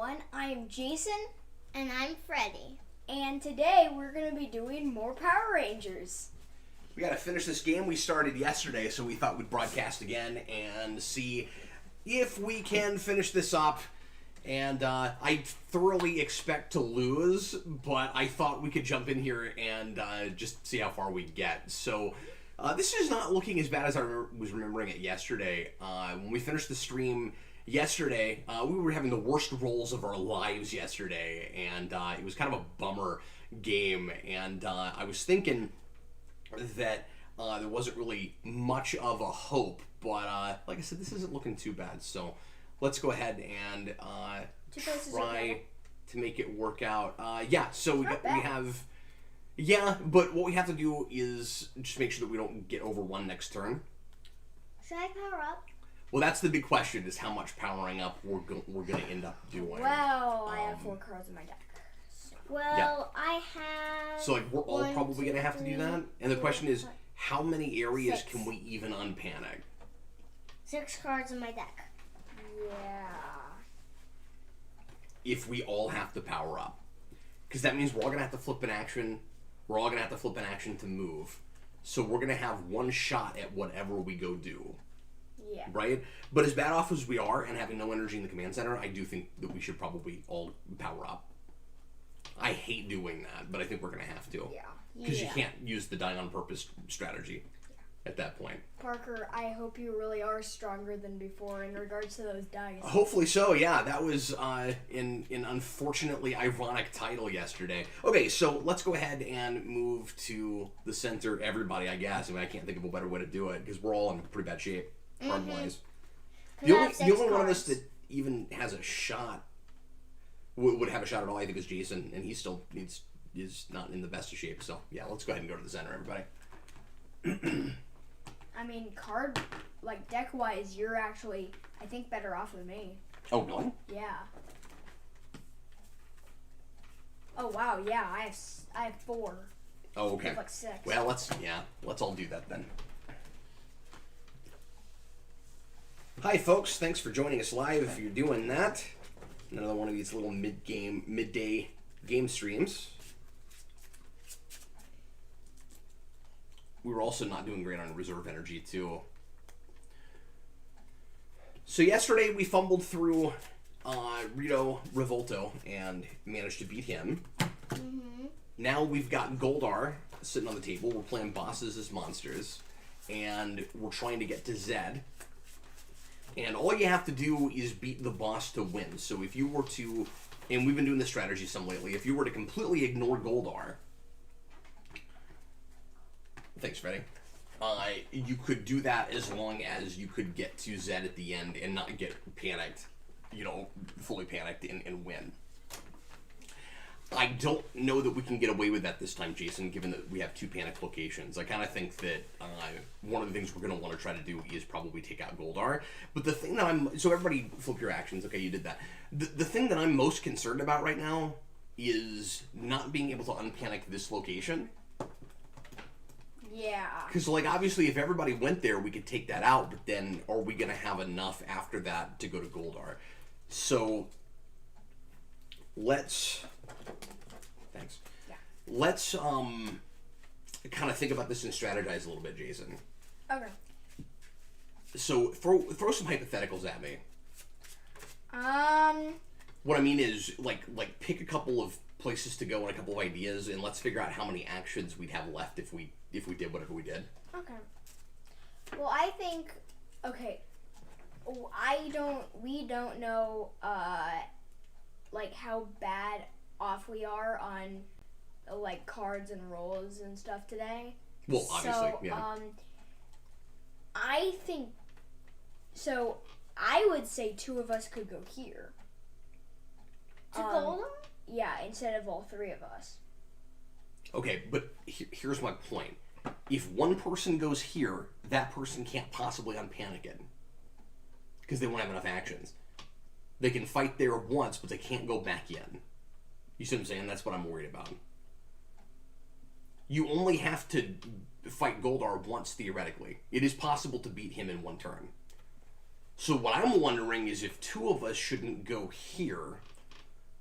everyone. I'm Jason. And I'm Freddy. And today we're going to be doing more Power Rangers. We got to finish this game we started yesterday, so we thought we'd broadcast again and see if we can finish this up. And I thoroughly expect to lose, but I thought we could jump in here and just see how far we get. So this is not looking as bad as I was remembering it yesterday. When we finished the stream yesterday, we were having the worst rolls of our lives yesterday, and it was kind of a bummer game. And I was thinking that there wasn't really much of a hope, but like I said, this isn't looking too bad. So let's go ahead and try to make it work out. Yeah, so we have... Yeah, but what we have to do is just make sure that we don't get overrun next turn. Should I power up? Well, that's the big question, is how much powering up we're going to end up doing. Well, I have 4 cards in my deck. Well, yeah. I have... So, like, we're all probably going to have to do that. And the question is, how many areas 6. can we even unpanic? 6 cards in my deck. Yeah. If we all have to power up. Because that means we're all going to have to flip an action. We're all going to have to flip an action to move. So we're going to have one shot at whatever we go do. Yeah. Right? But as bad off as we are and having no energy in the command center, I do think that we should probably all power up. I hate doing that, but I think we're going to have to. Yeah. Because you can't use the die on purpose strategy at that point. Parker, I hope you really are stronger than before in regards to those dice. Hopefully so, yeah. That was an unfortunately ironic title yesterday. Okay, so let's go ahead and move to the center, everybody, I guess. I mean, I can't think of a better way to do it, because we're all in pretty bad shape, card-wise. The only one of us that even has a shot, would have a shot at all, I think, is Jason, and he still is not in the best of shape. So, yeah, let's go ahead and go to the center, everybody. I mean, deck-wise, you're actually, I think, better off than me. Oh, really? Yeah. Oh, wow, yeah, I have 4. Oh, okay. You have 6. Well, let's all do that then. Hi, folks. Thanks for joining us live. If you're doing that, another one of these little midday game streams. We were also not doing great on reserve energy, too. So yesterday we fumbled through Rito Revolto and managed to beat him. Mm-hmm. Now we've got Goldar sitting on the table. We're playing bosses as monsters. And we're trying to get to Zed. And all you have to do is beat the boss to win. So if you were to... And we've been doing this strategy some lately. If you were to completely ignore Goldar... Thanks, Freddy. You could do that as long as you could get to Zed at the end and not get panicked, fully panicked and win. I don't know that we can get away with that this time, Jason, given that we have 2 panic locations. I kind of think that one of the things we're going to want to try to do is probably take out Goldar. But the thing that so everybody flip your actions. Okay, you did that. The thing that I'm most concerned about right now is not being able to unpanic this location. Yeah. Because, obviously, if everybody went there, we could take that out, but then are we going to have enough after that to go to Goldar? So, let's... Thanks. Yeah. Let's, kind of think about this and strategize a little bit, Jason. Okay. So, throw some hypotheticals at me. What I mean is, pick a couple of places to go and a couple of ideas, and let's figure out how many actions we'd have left if we did whatever we did. Okay. Well, I think, okay, we don't know, how bad off we are on, cards and rolls and stuff today. Well, obviously, yeah. I think, so I would say 2 of us could go here. To Goldar? Yeah, instead of all 3 of us. Okay, but here's my point. If one person goes here, that person can't possibly unpanic it. Because they won't have enough actions. They can fight there once, but they can't go back in. You see what I'm saying? That's what I'm worried about. You only have to fight Goldar once, theoretically. It is possible to beat him in 1 turn. So what I'm wondering is if 2 of us shouldn't go here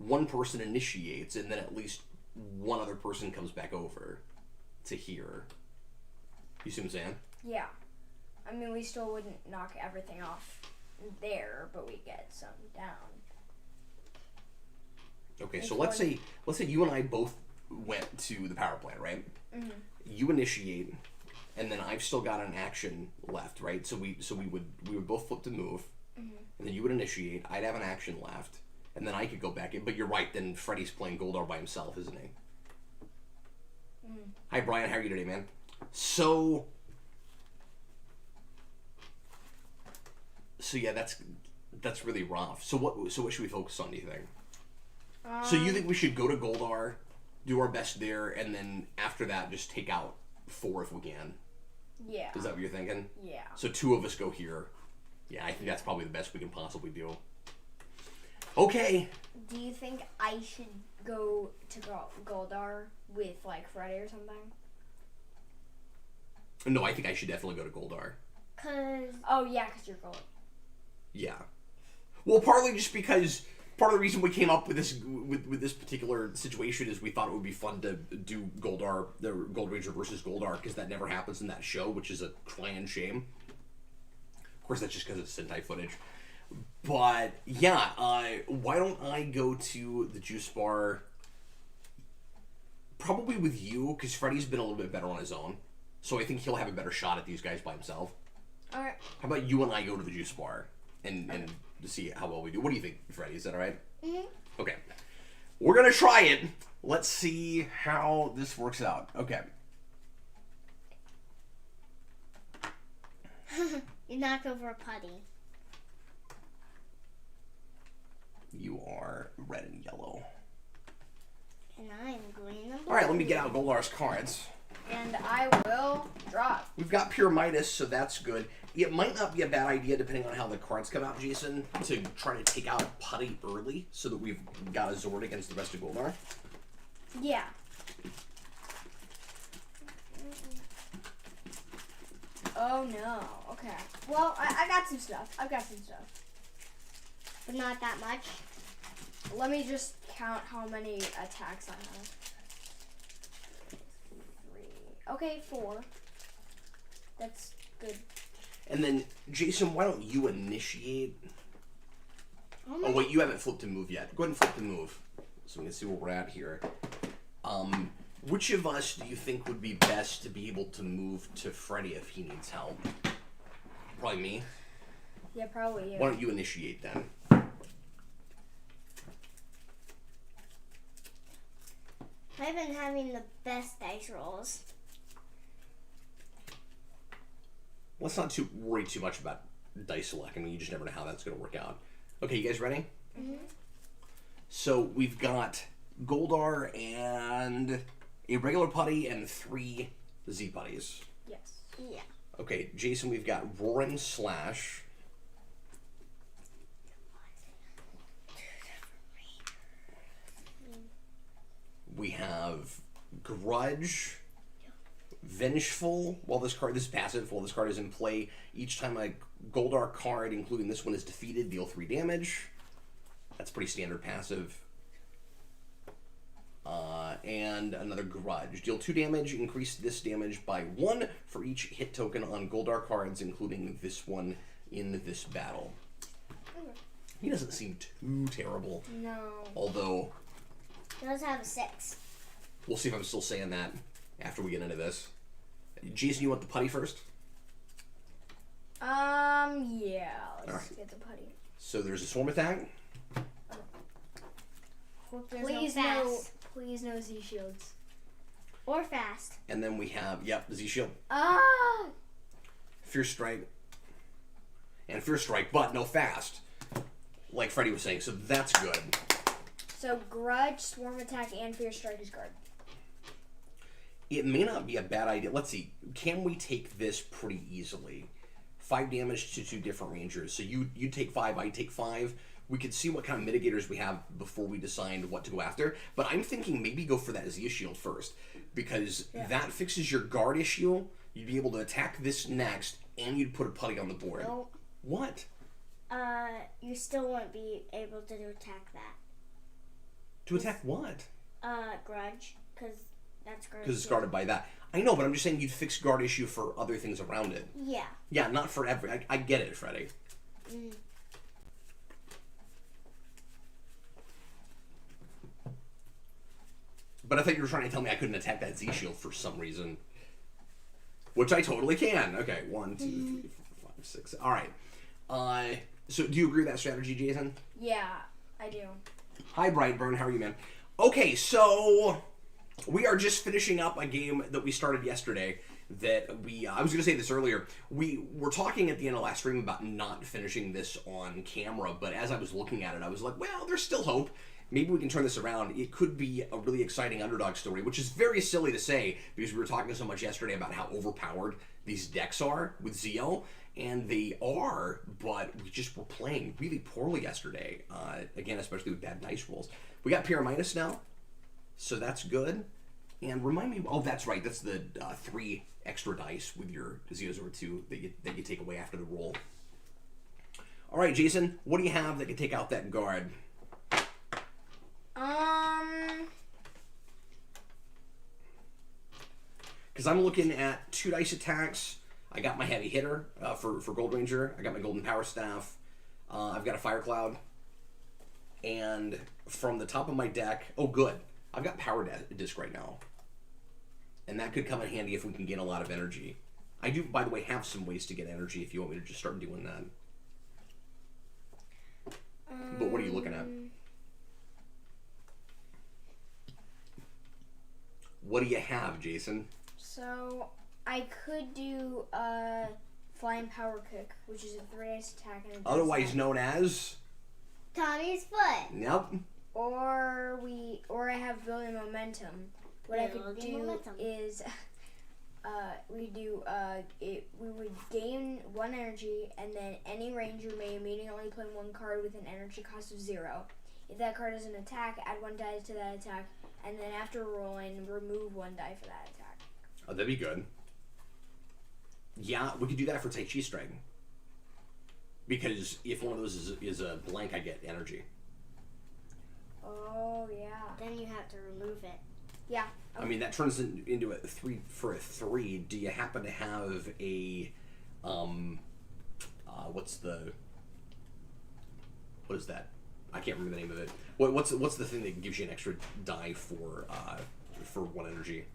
one person initiates, and then at least one other person comes back over to here. You see what I'm saying? Yeah. I mean, we still wouldn't knock everything off there, but we get some down. Okay, so let's say you and I both went to the power plant, right? Mm-hmm. You initiate, and then I've still got an action left, right? So we would both flip to move, and then you would initiate. I'd have an action left, and then I could go back in. But you're right. Then Freddy's playing Goldar by himself, isn't he? Hi, Brian. How are you today, man? So yeah, that's really rough. So what should we focus on? Do you think? So you think we should go to Goldar, do our best there, and then after that, just take out 4 if we can? Yeah. Is that what you're thinking? Yeah. So 2 of us go here. Yeah, I think that's probably the best we can possibly do. Okay. Do you think I should go to Goldar with, like, Freddy or something? No, I think I should definitely go to Goldar. Oh, yeah, because you're Gold. Yeah. Well, partly just because part of the reason we came up with this with this particular situation is we thought it would be fun to do Goldar, the Gold Ranger versus Goldar, because that never happens in that show, which is a crying shame. Of course, that's just because it's Sentai footage. But yeah, why don't I go to the juice bar? Probably with you, because Freddy's been a little bit better on his own, so I think he'll have a better shot at these guys by himself. All right. How about you and I go to the juice bar and to see how well we do? What do you think, Freddy? Is that all right? Mm-hmm. Okay. We're going to try it. Let's see how this works out. Okay. You knocked over a putty. You are red and yellow. And I'm green and blue. All right, let me get out Goldar's cards. And I will drop. We've got Pure Midas, so that's good. It might not be a bad idea, depending on how the cards come out, Jason, to try to take out Putty early so that we've got a Zord against the rest of Goldar. Yeah. Oh, no. Okay. Well, I got some stuff. I've got some stuff. But not that much. Let me just count how many attacks I have. 3. Okay, 4. That's good. And then, Jason, why don't you initiate? Oh, wait, you haven't flipped to move yet. Go ahead and flip to move so we can see where we're at here. Which of us do you think would be best to be able to move to Freddy if he needs help? Probably me. Yeah, probably you. Why don't you initiate then? I've been having the best dice rolls. Let's not worry too much about dice select. I mean, you just never know how that's going to work out. Okay, you guys ready? Mm-hmm. So we've got Goldar and a regular putty and 3 Z putties. Yes. Yeah. Okay, Jason, we've got Roaring Slash. We have Grudge, Vengeful. This is passive. While this card is in play, each time a Goldar card, including this one, is defeated, deal 3 damage. That's pretty standard passive. And another Grudge. Deal 2 damage, increase this damage by 1 for each hit token on Goldar cards, including this one in this battle. He doesn't seem too terrible. No. Although, He does have a 6. we'll see if I'm still saying that after we get into this. Jason, you want the putty first? Yeah. Let's Alright. get the putty. So there's a swarm attack. Hope there's Please no no. fast. Please no Z shields. Or fast. And then we have, Z Shield. Ah. Fierce Strike. And Fierce Strike, but no fast. Like Freddy was saying, so that's good. So Grudge, Swarm Attack, and Fierce Strike is guard. It may not be a bad idea. Let's see. Can we take this pretty easily? 5 damage to 2 different rangers. So you take 5, I take 5. We could see what kind of mitigators we have before we decide what to go after. But I'm thinking maybe go for that Z Shield first. Because that fixes your guard issue. You'd be able to attack this next, and you'd put a putty on the board. Nope. What? You still won't be able to attack that. To attack what? Grudge, because that's Grudge. Because it's guarded by that. I know, but I'm just saying you'd fix guard issue for other things around it. Yeah. Yeah, not for every. I get it, Freddy. Mm. But I thought you were trying to tell me I couldn't attack that Z shield for some reason. Which I totally can. Okay, 1, 2, 3, 4, 5, 6. All right. So do you agree with that strategy, Jason? Yeah, I do. Hi, Brightburn. How are you, man? Okay, so we are just finishing up a game that we started yesterday that I was going to say this earlier. We were talking at the end of last stream about not finishing this on camera, but as I was looking at it, I was like, well, there's still hope. Maybe we can turn this around. It could be a really exciting underdog story, which is very silly to say because we were talking so much yesterday about how overpowered these decks are with Zeo, and they are, but we just were playing really poorly yesterday. Again, especially with bad dice rolls. We got Pyramidus now, so that's good. And remind me, oh, that's right, that's the 3 extra dice with your Zeozord 2 that you take away after the roll. All right, Jason, what do you have that can take out that guard? Because I'm looking at 2 dice attacks. I got my heavy hitter for Gold Ranger. I got my Golden Power Staff. I've got a Fire Cloud. And from the top of my deck, oh good, I've got Power Disc right now. And that could come in handy if we can get a lot of energy. I do, by the way, have some ways to get energy if you want me to just start doing that. But what are you looking at? What do you have, Jason? So, I could do a Flying Power Kick, which is a 3-dice attack. And Otherwise known as? Tommy's foot. Yep. Or I have Building Momentum. What I could do is, we would gain 1 energy, and then any ranger may immediately play 1 card with an energy cost of 0. If that card is an attack, add 1 die to that attack, and then after rolling, remove 1 die for that attack. Oh, that'd be good. Yeah, we could do that for Tai Chi Strike. Because if one of those is a blank, I get energy. Oh, yeah. Then you have to remove it. Yeah. Okay. I mean, that turns into a 3 for a 3. Do you happen to have a, what is that? I can't remember the name of it. What's the thing that gives you an extra die for 1 energy?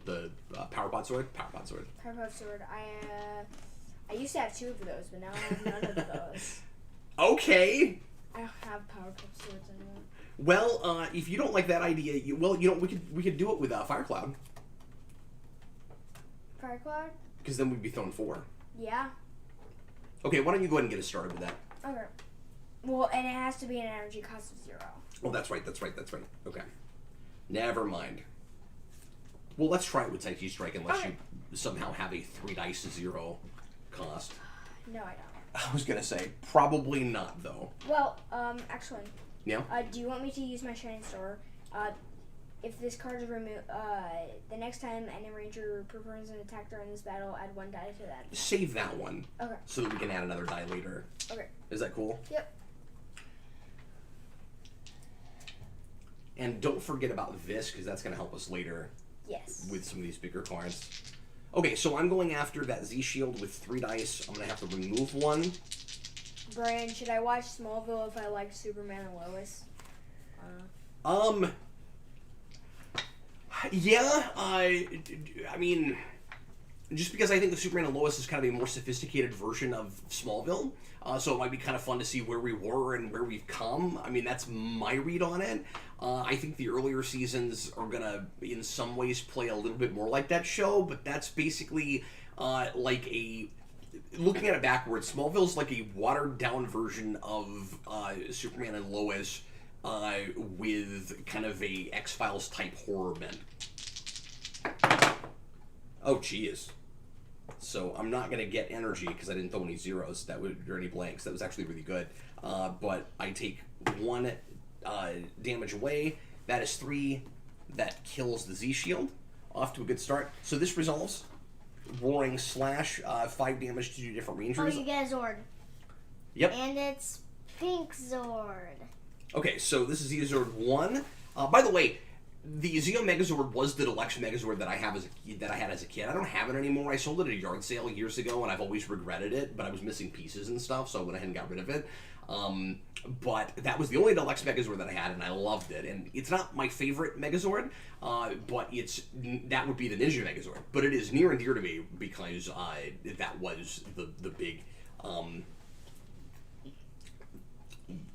The Power Pod Sword? Power Pod Sword. Power Pod Sword. I used to have 2 of those, but now I have none of those. Okay. I don't have Power Pod Swords anymore. Well, if you don't like that idea, we could do it with Fire Cloud. Fire Cloud? Because then we'd be throwing 4. Yeah. Okay, why don't you go ahead and get us started with that? Okay. Well, and it has to be an energy cost of 0. Oh, that's right. Okay. Never mind. Well, let's try it with Tai Chi Strike unless you somehow have a 3 dice 0 cost. No, I don't. I was going to say, probably not, though. Well, actually. Yeah? Do you want me to use my Shining Star? If this card is removed, the next time any ranger performs an attack during this battle, add 1 die to that. Save that one. Okay. So that we can add another die later. Okay. Is that cool? Yep. And don't forget about this, because that's going to help us later. Yes. With some of these bigger cards. Okay, so I'm going after that Z shield with 3 dice. I'm going to have to remove 1. Brian, should I watch Smallville if I like Superman and Lois? Yeah, I mean, just because I think the Superman and Lois is kind of a more sophisticated version of Smallville, so it might be kind of fun to see where we were and where we've come. I mean, that's my read on it. I think the earlier seasons are going to, in some ways, play a little bit more like that show, but that's basically like a... Looking at it backwards, Smallville's like a watered-down version of Superman and Lois with kind of a X-Files type horror bent. Oh, geez. So I'm not going to get energy because I didn't throw any zeros or any blanks. That was actually really good. But I take 1 damage away. That is 3. That kills the Z shield. Off to a good start. So this resolves. Roaring Slash, 5 damage to 2 different rangers. Oh, you get a Zord. Yep. And it's Pink Zord. Okay, so this is Zord 1. By the way, the Zeo Megazord was the deluxe Megazord that I had as a kid. I don't have it anymore. I sold it at a yard sale years ago, and I've always regretted it. But I was missing pieces and stuff, so I went ahead and got rid of it. But that was the only deluxe Megazord that I had, and I loved it. And it's not my favorite Megazord, but that would be the Ninja Megazord. But it is near and dear to me because that was the big.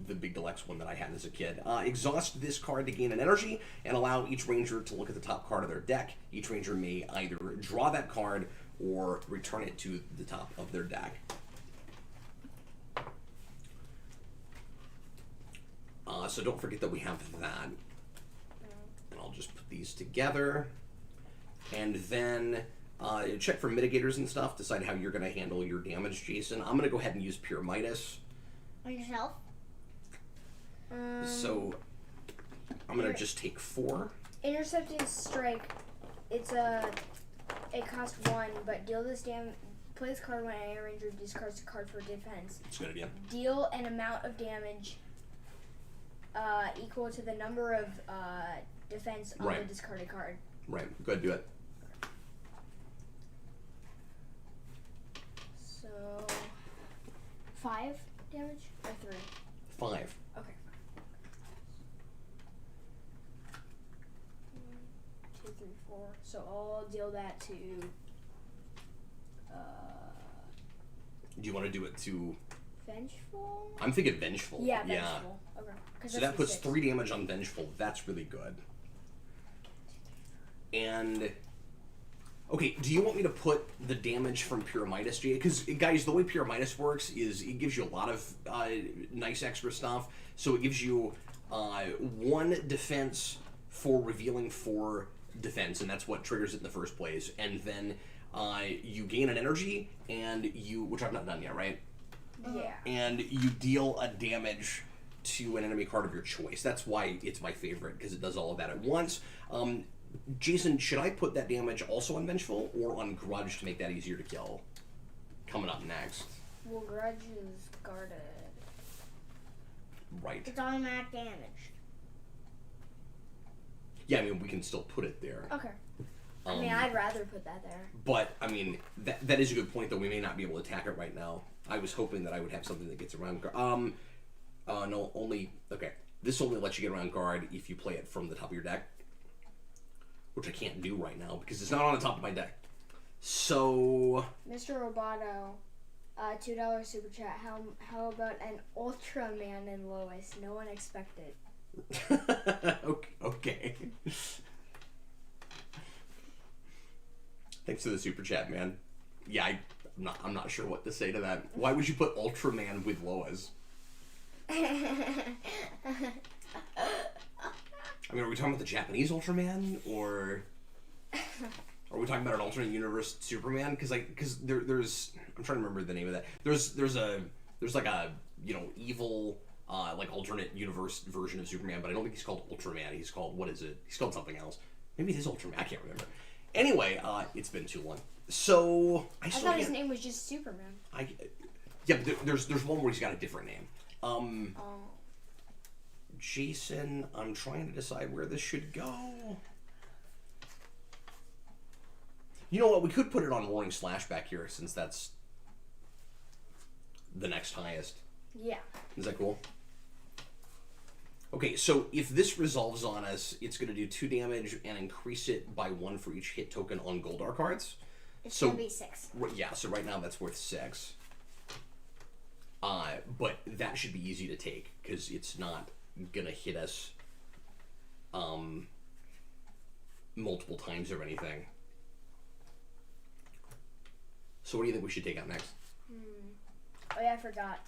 The big deluxe one that I had as a kid. Exhaust this card to gain an energy and allow each ranger to look at the top card of their deck. Each ranger may either draw that card or return it to the top of their deck. So don't forget that we have that. And I'll just put these together. And then check for mitigators and stuff. Decide how you're going to handle your damage, Jason. I'm going to go ahead and use Pure Midas. On yourself? So I'm gonna just take 4. Intercepting strike. It costs 1, but deal this damage. Play this card when a ranger discards a card for defense. It's a good idea. Deal an amount of damage equal to the number of defense on the discarded card. Right. Go ahead, do it. So 5 damage or 3? 5. Okay. 1, 2, 3, 4. So I'll deal that to. Do you want to do it to? Vengeful? I'm thinking Vengeful. Yeah, Vengeful. Okay. So that puts 3 damage on Vengeful. That's really good. And okay, do you want me to put the damage from Pure Midas, Jay? Because guys, the way Pure Midas works is it gives you a lot of nice extra stuff. So it gives you 1 defense for revealing 4 defense, and that's what triggers it in the first place. And then you gain an energy, and which I've not done yet, right? Yeah. And you deal a damage to an enemy card of your choice. That's why it's my favorite, because it does all of that at once. Jason, should I put that damage also on Vengeful or on Grudge to make that easier to kill? Coming up next. Well, Grudge is guarded. Right. It's automatic damage. Yeah, I mean, we can still put it there. Okay. I mean, I'd rather put that there. But, I mean, that is a good point, though. We may not be able to attack it right now. I was hoping that I would have something that gets around guard. No, only... Okay. This only lets you get around guard if you play it from the top of your deck. Which I can't do right now, because it's not on the top of my deck. So... Mr. Roboto, $2 super chat. How about an Ultraman and Lois? No one expected. Okay. Thanks for the super chat, man. Yeah, I'm not sure what to say to that. Why would you put Ultraman with Lois? I mean, are we talking about the Japanese Ultraman, or are we talking about an alternate universe Superman? Because there's I'm trying to remember the name of that. There's like a evil like alternate universe version of Superman, but I don't think he's called Ultraman. He's called, what is it? He's called something else. Maybe it is Ultraman. I can't remember. Anyway, it's been too long. So I thought his name was just Superman. Yeah, but there's one where he's got a different name. Jason, I'm trying to decide where this should go. You know what? We could put it on Roaring Slash back here, since that's the next highest. Yeah. Is that cool? Okay, so if this resolves on us, it's going to do 2 damage and increase it by 1 for each hit token on Goldar cards. It's going to be 6. Yeah, so right now that's worth 6. But that should be easy to take, because it's not going to hit us multiple times or anything. So what do you think we should take out next? Oh yeah, I forgot.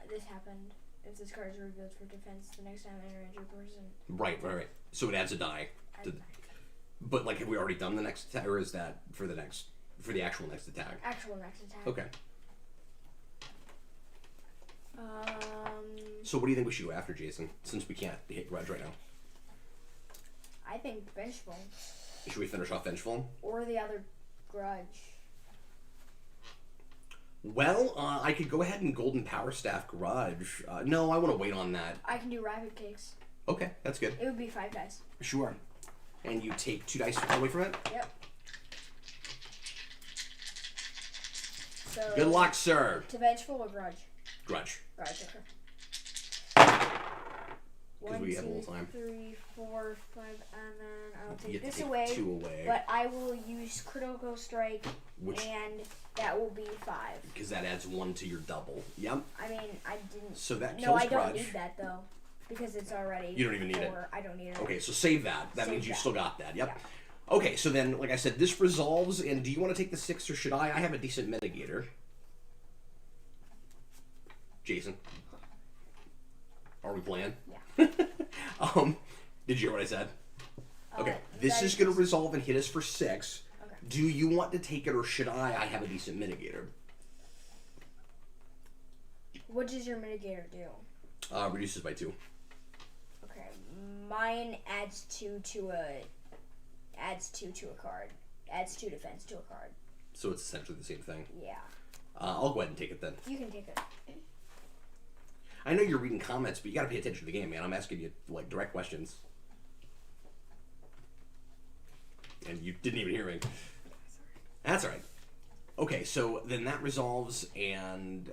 This happened. If this card is revealed for defense, the next time an ranger person. Right. So it adds a die. But like, have we already done the next attack, or is that for the actual next attack? Actual next attack. Okay. So what do you think we should go after, Jason? Since we can't hit Grudge right now. I think Vengeful. Should we finish off Vengeful? Or the other Grudge. Well, I could go ahead and Golden Power Staff Grudge. No, I want to wait on that. I can do Rapid Kicks. Okay, that's good. It would be 5 dice. Sure. And you take 2 dice away from it? Yep. So, Good luck, sir. To Vengeful or Grudge? Grudge. Grudge, okay. Because we have a little time. 3, 4, 5, and then I'll You take have to this take away. 2 away. But I will use Critical Strike, and that will be 5. Because that adds 1 to your double. Yep. I mean, I didn't. So that kills No, I Grudge. don't need that though, because it's already. You don't even need it. I don't need it. Okay, so save that. That Save means you that. still got that. Yep. Yeah. Okay, so then, like I said, this resolves. And do you want to take the 6 or should I? I have a decent mitigator. Jason, are we playing? Yeah. Did you hear what I said? Okay, You this guys is going to just- resolve and hit us for 6. Okay. Do you want to take it or should I? I have a decent mitigator. What does your mitigator do? Reduces by 2. Okay, mine adds 2 to a card. Adds 2 defense to a card. So it's essentially the same thing. Yeah. I'll go ahead and take it then. You can take it. I know you're reading comments, but you got to pay attention to the game, man. I'm asking you like direct questions, and you didn't even hear me. That's all right. Okay, so then that resolves, and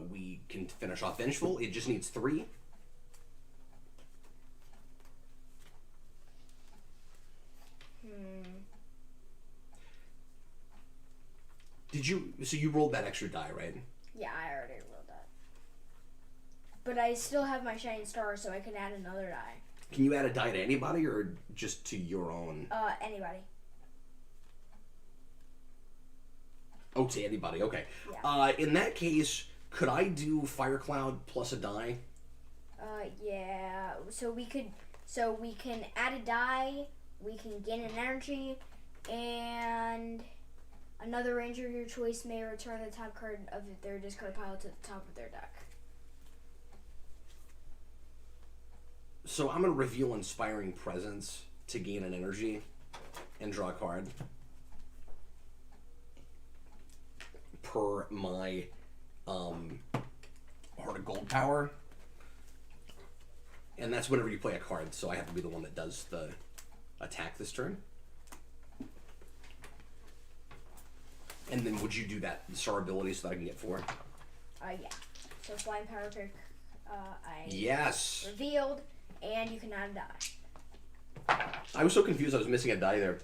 we can finish off Vengeful. It just needs 3. Did you? So you rolled that extra die, right? Yeah, I already rolled that. But I still have my Shining Star, so I can add another die. Can you add a die to anybody, or just to your own? Anybody. Oh, to anybody. Okay. Yeah. In that case, could I do Fire Cloud plus a die? Yeah. So we can add a die. We can gain an energy, and another ranger of your choice may return the top card of their discard pile to the top of their deck. So I'm going to reveal Inspiring Presence to gain an energy and draw a card. Per my Heart of Gold power. And that's whenever you play a card, so I have to be the one that does the attack this turn. And then would you do that star ability so that I can get 4? Yeah. So Flying Power Pick, I Yes! revealed, and you can add a die. I was so confused I was missing a die there.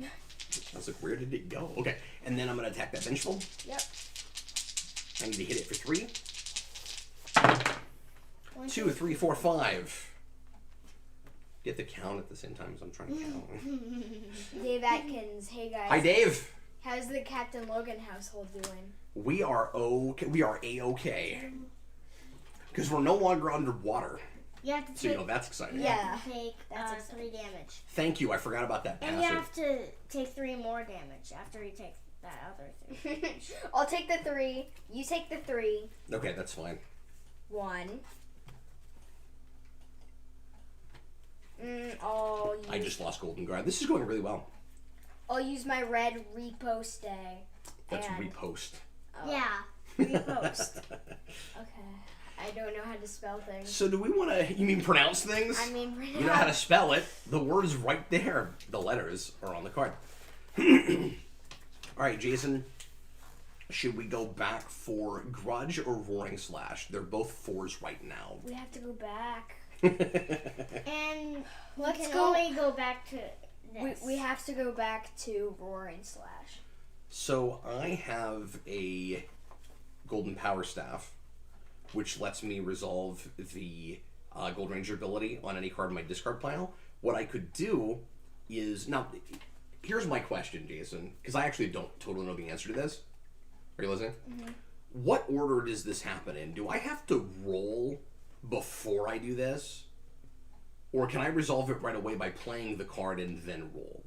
I was like, where did it go? Okay, and then I'm going to attack that Vengeful. Yep. I need to hit it for 3. 2, 3, 4, 5. Get the count at the same time as I'm trying to count. Dave Atkins, hey guys. Hi, Dave. How's the Captain Logan household doing? We are okay. We are a-okay. Because we're no longer underwater. You have to So, take, you know, that's exciting. Yeah. take That's 3 damage. Thank you. I forgot about that And you passive. have to take 3 more damage after you take that other 3. I'll take the 3. You take the 3. Okay, that's fine. 1. I'll use, I just lost Golden Guard. This is going really well. I'll use my red repost day. That's and, repost. Yeah, repost. Okay. I don't know how to spell things. So do we want to, you mean pronounce things? I mean, right You know how to spell it. The word is right there. The letters are on the card. All right, Jason. Should we go back for Grudge or Roaring Slash? They're both 4s right now. we have to go back. And we Let's can go- only go back to this. We have to go back to Roaring Slash. So I have a Golden Power Staff, which lets me resolve the Gold Ranger ability on any card in my discard pile. What I could do is, now, here's my question, Jason, because I actually don't totally know the answer to this. Are you listening? Mm-hmm. What order does this happen in? Do I have to roll before I do this? Or can I resolve it right away by playing the card and then roll?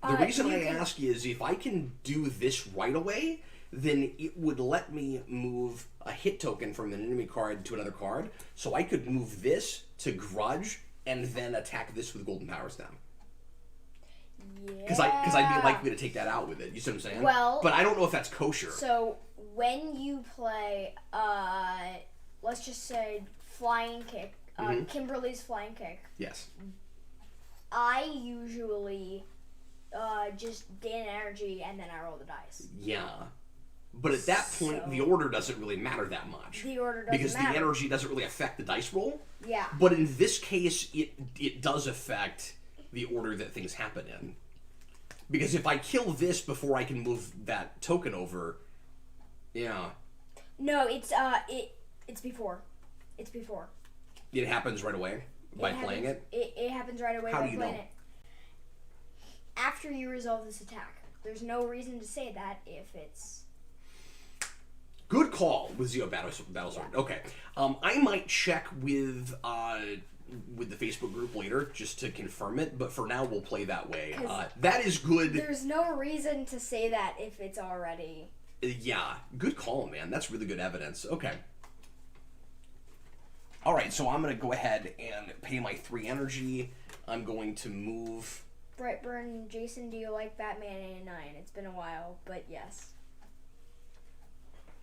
The reason I ask is if I can do this right away, then it would let me move a hit token from an enemy card to another card. So I could move this to Grudge and then attack this with Golden Power Staff. Because I'd be likely to take that out with it. You see what I'm saying? Well, but I don't know if that's kosher. So when you play, let's just say flying kick, Kimberly's flying kick. Yes. I usually just gain energy and then I roll the dice. Yeah. But at that point, the order doesn't really matter that much. The order doesn't because matter. the energy doesn't really affect the dice roll. Yeah. But in this case, it does affect the order that things happen in. Because if I kill this before I can move that token over, yeah. No, it's before. It's before. It happens right away by playing it? It happens right away How by do you playing know? it. After you resolve this attack. There's no reason to say that if it's... Good call with Zeo Battlesword. Yeah. Okay. I might check with the Facebook group later just to confirm it, but for now we'll play that way. That is good. There's no reason to say that if it's already... Yeah, good call, man. That's really good evidence. Okay. Alright, so I'm going to go ahead and pay my 3 energy. I'm going to move... Brightburn, Jason, do you like Batman 89? It's been a while, but yes.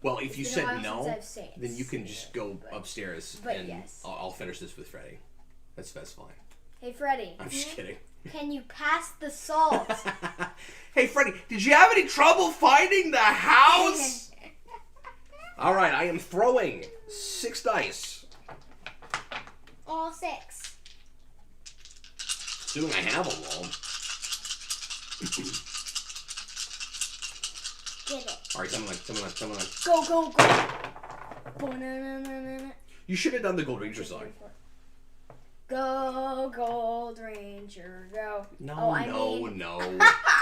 Well, if you said no, then then you can just go upstairs and yes. I'll finish this with Freddy. That's fine. Hey, Freddy. I'm just kidding. Can you pass the salt? Hey, Freddy, did you have any trouble finding the house? All right, I am throwing 6 dice. All 6. Assuming I have them all. Get it. All right, someone. Go. Ba-na-na-na-na-na. You should have done the Gold Ranger song. Go, Gold Ranger, go. No.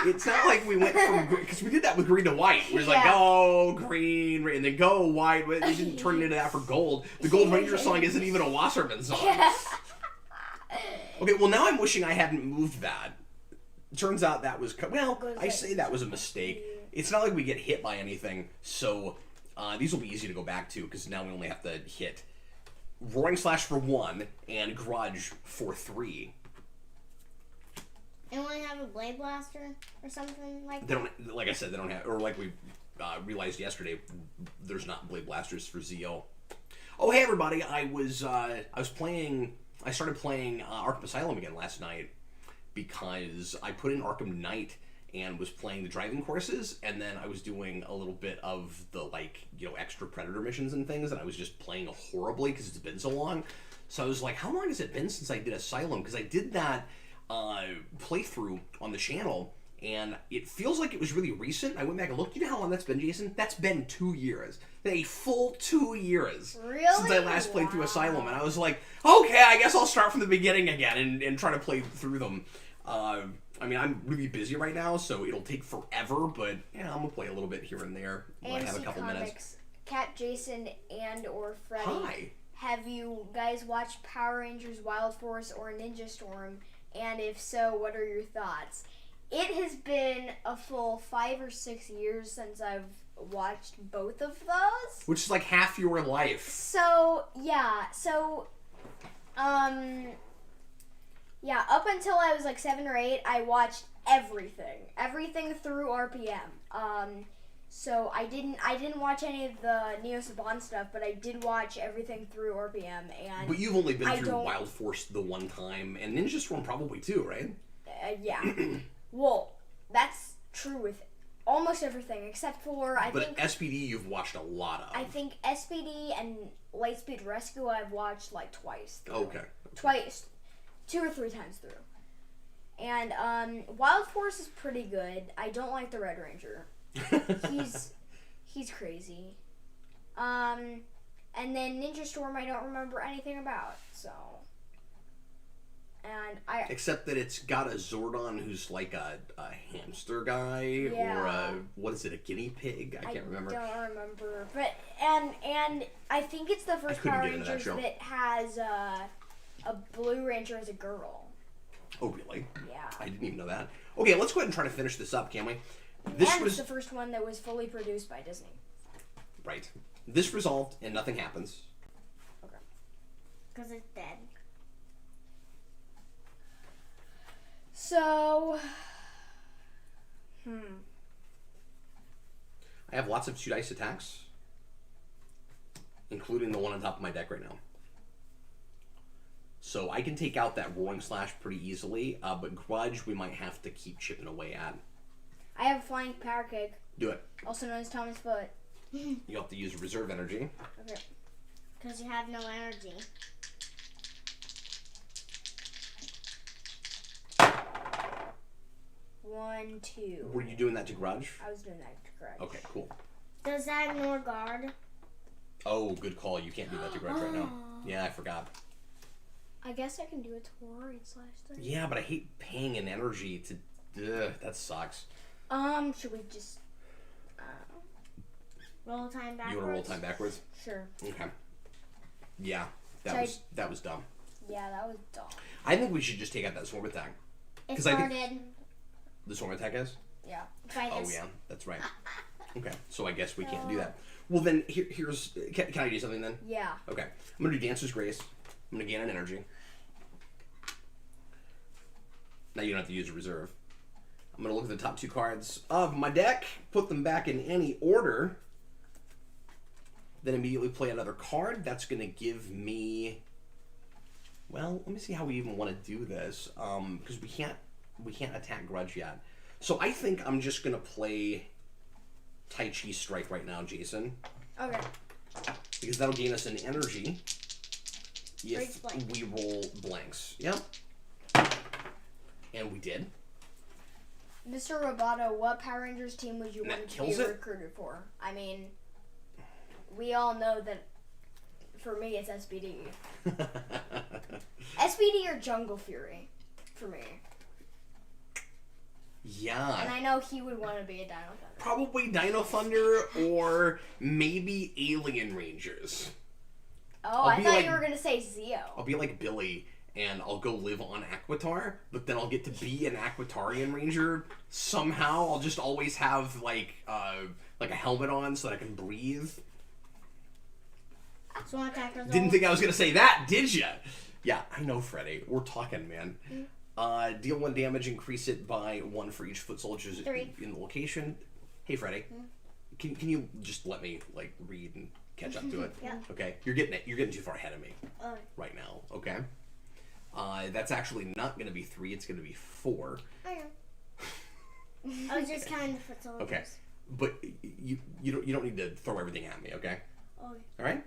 It's not like we went from because we did that with green to white. It was like Yeah. go green and then go white. But it didn't turn into that for gold. The Gold Ranger song isn't even a Wasserman song. Okay, well now I'm wishing I hadn't moved that. Turns out that was I say that was a mistake. It's not like we get hit by anything, so these will be easy to go back to because now we only have to hit Roaring Slash for 1 and Grudge for 3. And when you have a Blade Blaster or something like They don't, like I said, they don't have, or like we realized yesterday, there's not Blade Blasters for Zeo. Oh, hey everybody! I started playing Arkham Asylum again last night because I put in Arkham Knight and was playing the driving courses, and then I was doing a little bit of the extra Predator missions and things, and I was just playing horribly because it's been so long. So I was like, how long has it been since I did Asylum? Because I did that playthrough on the channel, and it feels like it was really recent. I went back and looked. You know how long that's been, Jason? That's been 2 years. A full 2 years since I last played through Asylum, and I was like, okay, I guess I'll start from the beginning again and try to play through them. I mean, I'm really busy right now, so it'll take forever, but yeah, I'm gonna play a little bit here and there when I have a couple minutes. Cat Jason and or Freddy. Hi. Have you guys watched Power Rangers Wild Force or Ninja Storm? And if so, what are your thoughts? It has been a full 5 or 6 years since I've watched both of those. Which is like half your life. So, up until I was like 7 or 8, I watched everything through RPM. So I didn't watch any of the Neo Saban stuff, but I did watch everything through RPM. And but you've only been through Wild Force the one time, and Ninja Storm probably too, right? Yeah. Well, that's true with almost everything except for I think SPD you've watched a lot of. I think SPD and Lightspeed Rescue I've watched like twice. Okay. Twice. 2 or 3 times through. And Wild Force is pretty good. I don't like the Red Ranger. He's crazy. And then Ninja Storm I don't remember anything about. So except that it's got a Zordon who's like a hamster guy or what is it, a guinea pig? I can't remember. I don't remember. But and I think it's the first Power Rangers that has a Blue Ranger as a girl. Oh, really? Yeah. I didn't even know that. Okay, let's go ahead and try to finish this up, can we? It's the first one that was fully produced by Disney. Right. This resolved, and nothing happens. Okay. Because it's dead. So, I have lots of 2 dice attacks, including the one on top of my deck right now. So I can take out that Roaring Slash pretty easily, but Grudge we might have to keep chipping away at. I have a Flying Power Kick. Do it. Also known as Thomas Foot. You have to use reserve energy. Okay. Because you have no energy. One, two. Were you doing that to Grudge? I was doing that to Grudge. Okay, cool. Does that ignore guard? Oh, good call. You can't do that to Grudge right now. Yeah, I forgot. I guess I can do it to Roaring Slash then. Yeah, but I hate paying an energy to... Ugh, that sucks. Should we just... Roll time backwards? You want to roll time backwards? Sure. Okay. Yeah, that was dumb. Yeah, that was dumb. I think we should just take out that swarm attack. It 'Cause I think- started. The swarm attack is? Yeah. By Oh, this. yeah, that's right. Okay, so I guess we can't do that. Well, then, here's... Can I do something then? Yeah. Okay. I'm going to do Dancer's Grace. I'm going to gain an energy. Now you don't have to use a reserve. I'm going to look at the top 2 cards of my deck, put them back in any order, then immediately play another card. That's going to give me... Well, let me see how we even want to do this, because we can't attack Grudge yet. So I think I'm just going to play Tai Chi Strike right now, Jason. Okay. Because that'll gain us an energy if blank. we roll blanks. Yep. And we did. Mr. Roboto, what Power Rangers team would you That want to kills be it? recruited for? I mean, we all know that for me it's SPD. SPD or Jungle Fury for me. Yeah. And I know he would want to be a Dino Thunder. Probably Dino Thunder or maybe Alien Rangers. Oh, I be thought like- you were going to say Zeo. I'll be like Billy and I'll go live on Aquitar, but then I'll get to be an Aquitarian Ranger somehow. I'll just always have like a helmet on so that I can breathe. So attack results. Didn't think I was gonna say that, did ya? Yeah, I know, Freddy. We're talking, man. Deal 1 damage, increase it by 1 for each foot soldiers 3. in the location. Hey, Freddy. Can you just let me like read and catch up to it? Yeah. Okay. You're getting too far ahead of me Oh. right now. Okay. That's actually not gonna be 3. It's gonna be 4. I know. I was just counting the foot soldiers. Okay. But you don't need to throw everything at me. Okay. Oh. All right.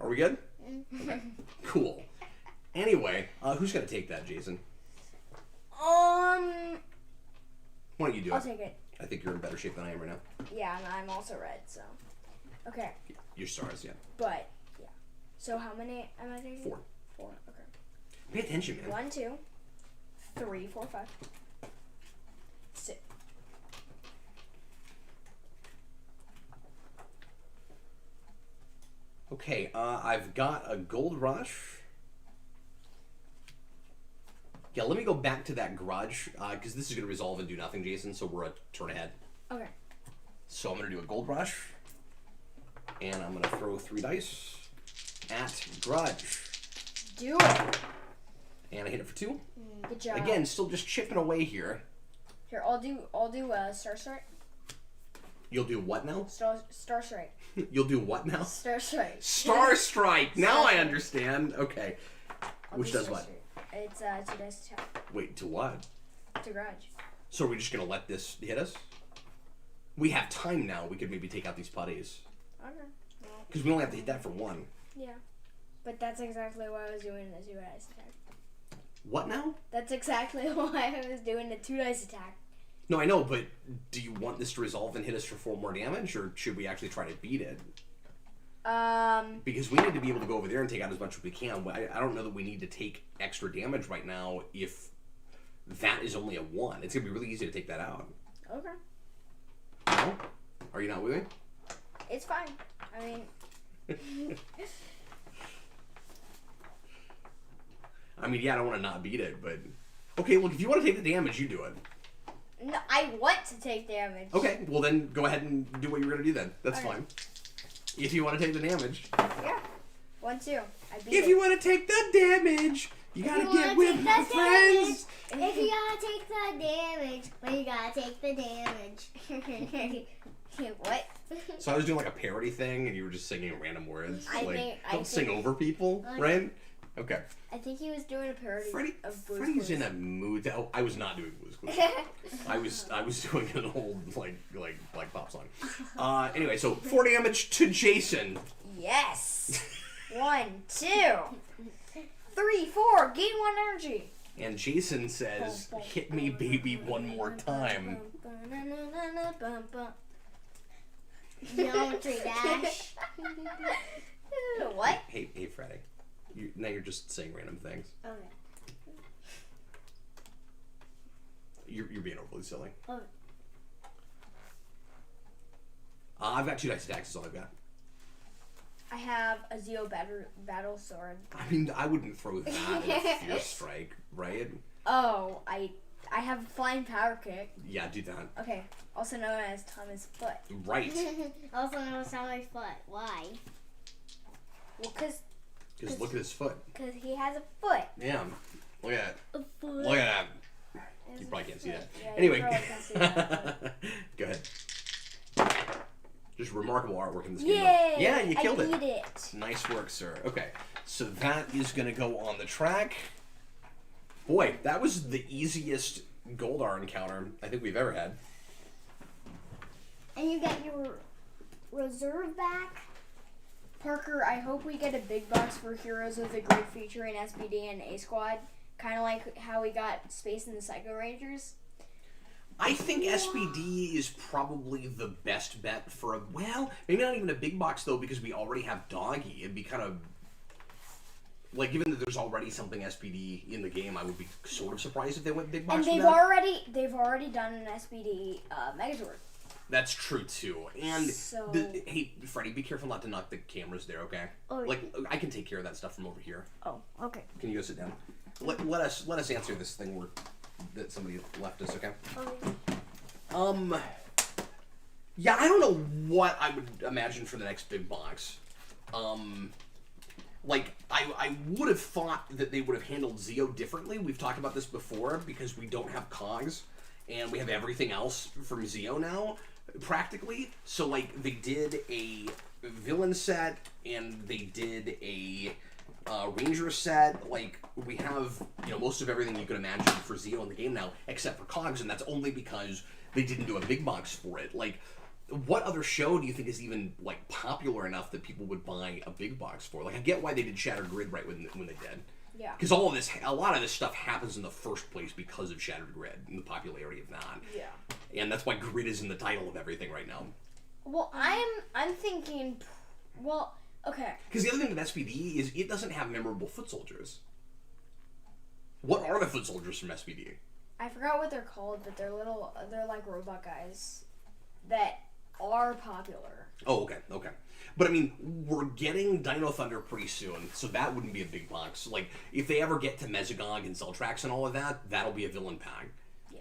Are we good? Okay. Cool. Anyway, who's gonna take that, Jason? Um, Why don't you do I'll it? take it. I think you're in better shape than I am right now. Yeah, and I'm also red, so. Okay, Your stars, yeah. but, yeah. So how many am I taking? 4. 4, okay. Pay attention, man. 1, 2, 3, 4, 5, 6. Okay, I've got a Gold Rush. Yeah, let me go back to that Grudge, because this is going to resolve and do nothing, Jason, so we're a turn ahead. Okay. So I'm going to do a Gold Rush, and I'm going to throw 3 dice at Grudge. Do it. And I hit it for 2. Good job. Again, still just chipping away here. Here, I'll do Star Strike. You'll do what now? Star Strike. You'll do what now? Star Strike. Star Strike! Now Star I Strike. understand. Okay. I'll Which do does Star what? Strike. It's 2 dice attack. Wait, to what? To Grudge. So are we just going to let this hit us? We have time now. We could maybe take out these putties. Okay. Well, Because we only have to hit that for 1. yeah. But that's exactly why I was doing the 2 dice attack. What now? That's exactly why I was doing the 2 dice attack. No, I know, but do you want this to resolve and hit us for 4 more damage, or should we actually try to beat it? Because we need to be able to go over there and take out as much as we can. I don't know that we need to take extra damage right now if that is only a 1. It's going to be really easy to take that out. Okay. No? Are you not with me? It's fine. I mean, I mean, yeah, I don't want to not beat it, but... Okay, look, if you want to take the damage, you do it. no, I want to take damage. Okay, well then go ahead and do what you were going to do then. That's Okay. fine. If you want to take the damage. Yeah. 1, 2. I beat If it. you want to take the damage, You gotta get with my friends. If you gotta take the damage, well, you gotta take the damage. What? So I was doing like a parody thing, and you were just singing random words. Don't sing think- over people, right? Okay. I think he was doing a parody of Blue's Freddie's Clues. in a mood. I was not doing Blue's Clues. I was doing an old like pop song. Anyway, so 4 damage to Jason. Yes. 1, 2, 3, 4. Gain 1 energy. And Jason says, "Hit me, baby, one more time." Geometry dash. What? Hey, Freddie. Now you're just saying random things. Okay. You're being overly silly. Okay. I've got 2 dice attacks. That's all I've got. I have a Zeo battle sword. I mean, I wouldn't throw that in a Fierce Strike, right? Oh, I have flying power kick. Yeah, do that. Okay, also known as Thomas Foot. Right. Also known as Thomas Foot. Why? Well, because Look at his foot. he has a foot. Yeah. Look at that. A foot. Look at that. You probably can't see that. Yeah, you Anyway. probably can't see that. Go ahead. Just remarkable artwork in this game. Yay! Yeah, you killed I it. beat it. Nice work, sir. Okay, so that is going to go on the track. Boy, that was the easiest Goldar encounter I think we've ever had. And you get your reserve back. Parker, I hope we get a big box for Heroes of the Grid featuring SPD and A Squad. Kind of like how we got Space and the Psycho Rangers. I think SPD is probably the best bet for maybe not even a big box though, because we already have Doggy. It'd be kind of like, given that there's already something SPD in the game, I would be sort of surprised if they went big box. And they've already done an SPD Megazord. That's true too. And So- hey, Freddie, be careful not to knock the cameras there, okay? Oh, Like, I can take care of that stuff from over here. Oh, okay. Can you go sit down? Let us answer this thing that somebody left us, okay? Yeah, I don't know what I would imagine for the next big box. Like, I would have thought that they would have handled Zeo differently. We've talked about this before, because we don't have Cogs, and we have everything else from Zeo now, practically. So, like, they did a villain set, and they did a Ranger set. Like, we have, most of everything you could imagine for Zeo in the game now, except for Cogs, and that's only because they didn't do a big box for it. Like, what other show do you think is even, like, popular enough that people would buy a big box for? Like, I get why they did Shattered Grid right when they did. Yeah. Because a lot of this stuff happens in the first place because of Shattered Grid and the popularity of that. Yeah. And that's why Grid is in the title of everything right now. Well, I'm thinking. Well, okay. Because the other thing with SPD is it doesn't have memorable foot soldiers. What are the foot soldiers from SPD? I forgot what they're called, but they're like robot guys that are popular. Oh, okay. But I mean, we're getting Dino Thunder pretty soon, so that wouldn't be a big box. Like, if they ever get to Mesogog and Zeltrax and all of that, that'll be a villain pack. Yeah.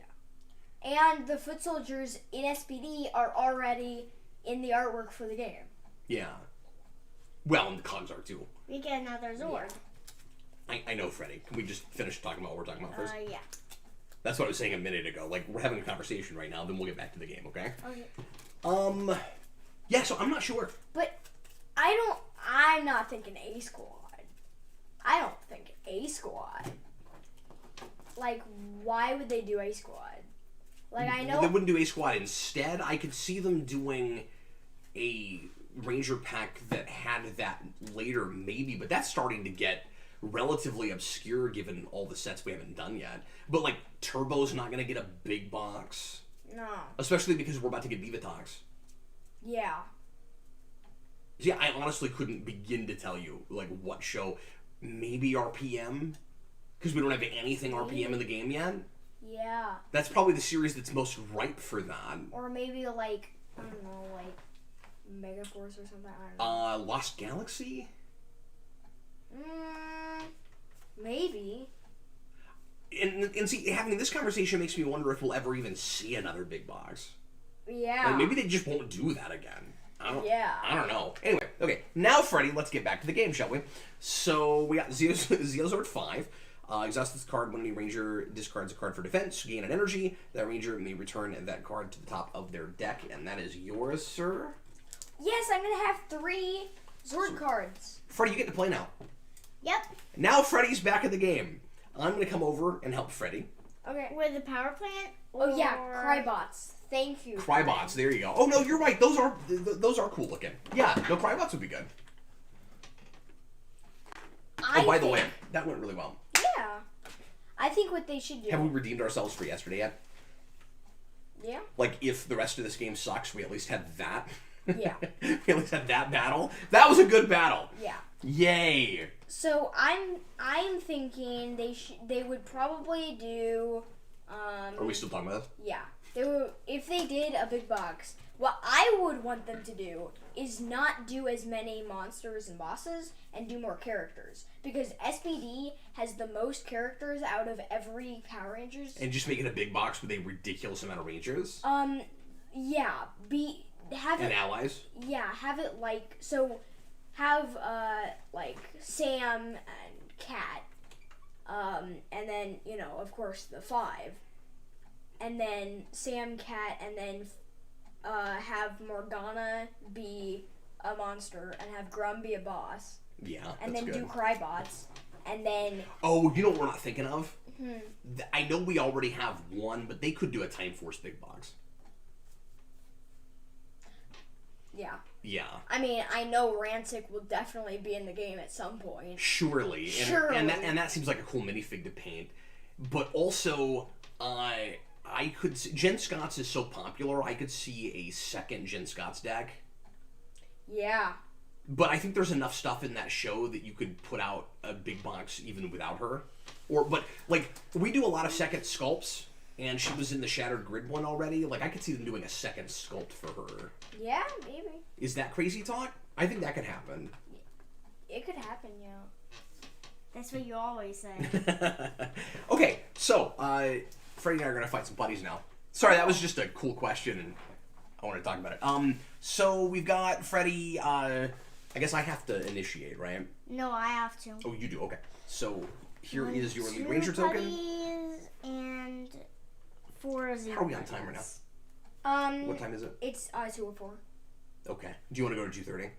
And the foot soldiers in SPD are already in the artwork for the game. Yeah. Well, and the Cogs are too. We get another Zord. I know, Freddie. Can we just finish talking about what we're talking about first? Yeah. That's what I was saying a minute ago. Like, we're having a conversation right now, then we'll get back to the game, okay? Okay. Yeah, so I'm not sure. But I'm not thinking A Squad. I don't think A Squad. Like, why would they do A Squad? Like, I know They wouldn't do A Squad instead. I could see them doing a Ranger pack that had that later, maybe, but that's starting to get relatively obscure given all the sets we haven't done yet. But, like, Turbo's not going to get a big box. No. Especially because we're about to get Divatox. Yeah. Yeah, I honestly couldn't begin to tell you, like, what show. Maybe RPM? Because we don't have anything RPM in the game yet. Yeah. That's probably the series that's most ripe for that. Or maybe, like, I don't know, like, Megaforce or something. I don't know. Lost Galaxy? Maybe. And see, having this conversation makes me wonder if we'll ever even see another big box. Yeah. Like, maybe they just won't do that again. I don't know. Anyway, okay. Now, Freddie, let's get back to the game, shall we? So, we got Zeozord 5. Exhaust this card when a ranger discards a card for defense, gain an energy. That ranger may return that card to the top of their deck, and that is yours, sir. Yes, I'm gonna have 3 Zord cards. Freddy, you get to play now. Yep. Now Freddy's back in the game. I'm gonna come over and help Freddy. Okay. With the power plant. Oh yeah, Crybots. Thank you. Crybots, there you go. Oh no, you're right. Those are cool looking. Yeah, no, Crybots would be good. Oh, by the way, that went really well. Yeah. I think what they should do. Have we redeemed ourselves for yesterday yet? Yeah. Like, if the rest of this game sucks, we at least had that. Yeah. We at least had that battle. That was a good battle. Yeah. Yay. So I'm thinking they would probably do. Are we still talking about this? Yeah. If they did a big box. What I would want them to do is not do as many monsters and bosses and do more characters. Because SPD has the most characters out of every Power Rangers. And just make it a big box with a ridiculous amount of Rangers? Yeah. And allies? Yeah, have it like... So, have, like, Sam and Kat. And then, you know, of course, the 5. And then Sam, Kat, and then... have Morgana be a monster and have Grum be a boss. Yeah, and that's then good. do Crybots, and then. Oh, you know what we're not thinking of? I know we already have one, but they could do a Time Force big box. Yeah. Yeah. I mean, I know Rancic will definitely be in the game at some point. Surely. Surely. And that seems like a cool minifig to paint. But also, I could see, Jen Scott's is so popular, I could see a second Jen Scott's deck. Yeah. But I think there's enough stuff in that show that you could put out a big box even without her. But like, we do a lot of second sculpts, and she was in the Shattered Grid one already. Like, I could see them doing a second sculpt for her. Yeah, maybe. Is that crazy talk? I think that could happen. It could happen, yeah. That's what you always say. Okay, so, Freddie and I are going to fight some buddies now. Sorry, that was just a cool question, and I want to talk about it. So we've got Freddie, I guess I have to initiate, right? No, I have to. Oh, you do? Okay. So, here is your Elite 2 Ranger token. buddies and 4 zero. How are we on timer now? What time is it? It's 2:04. Okay. Do you want to go to 2:30?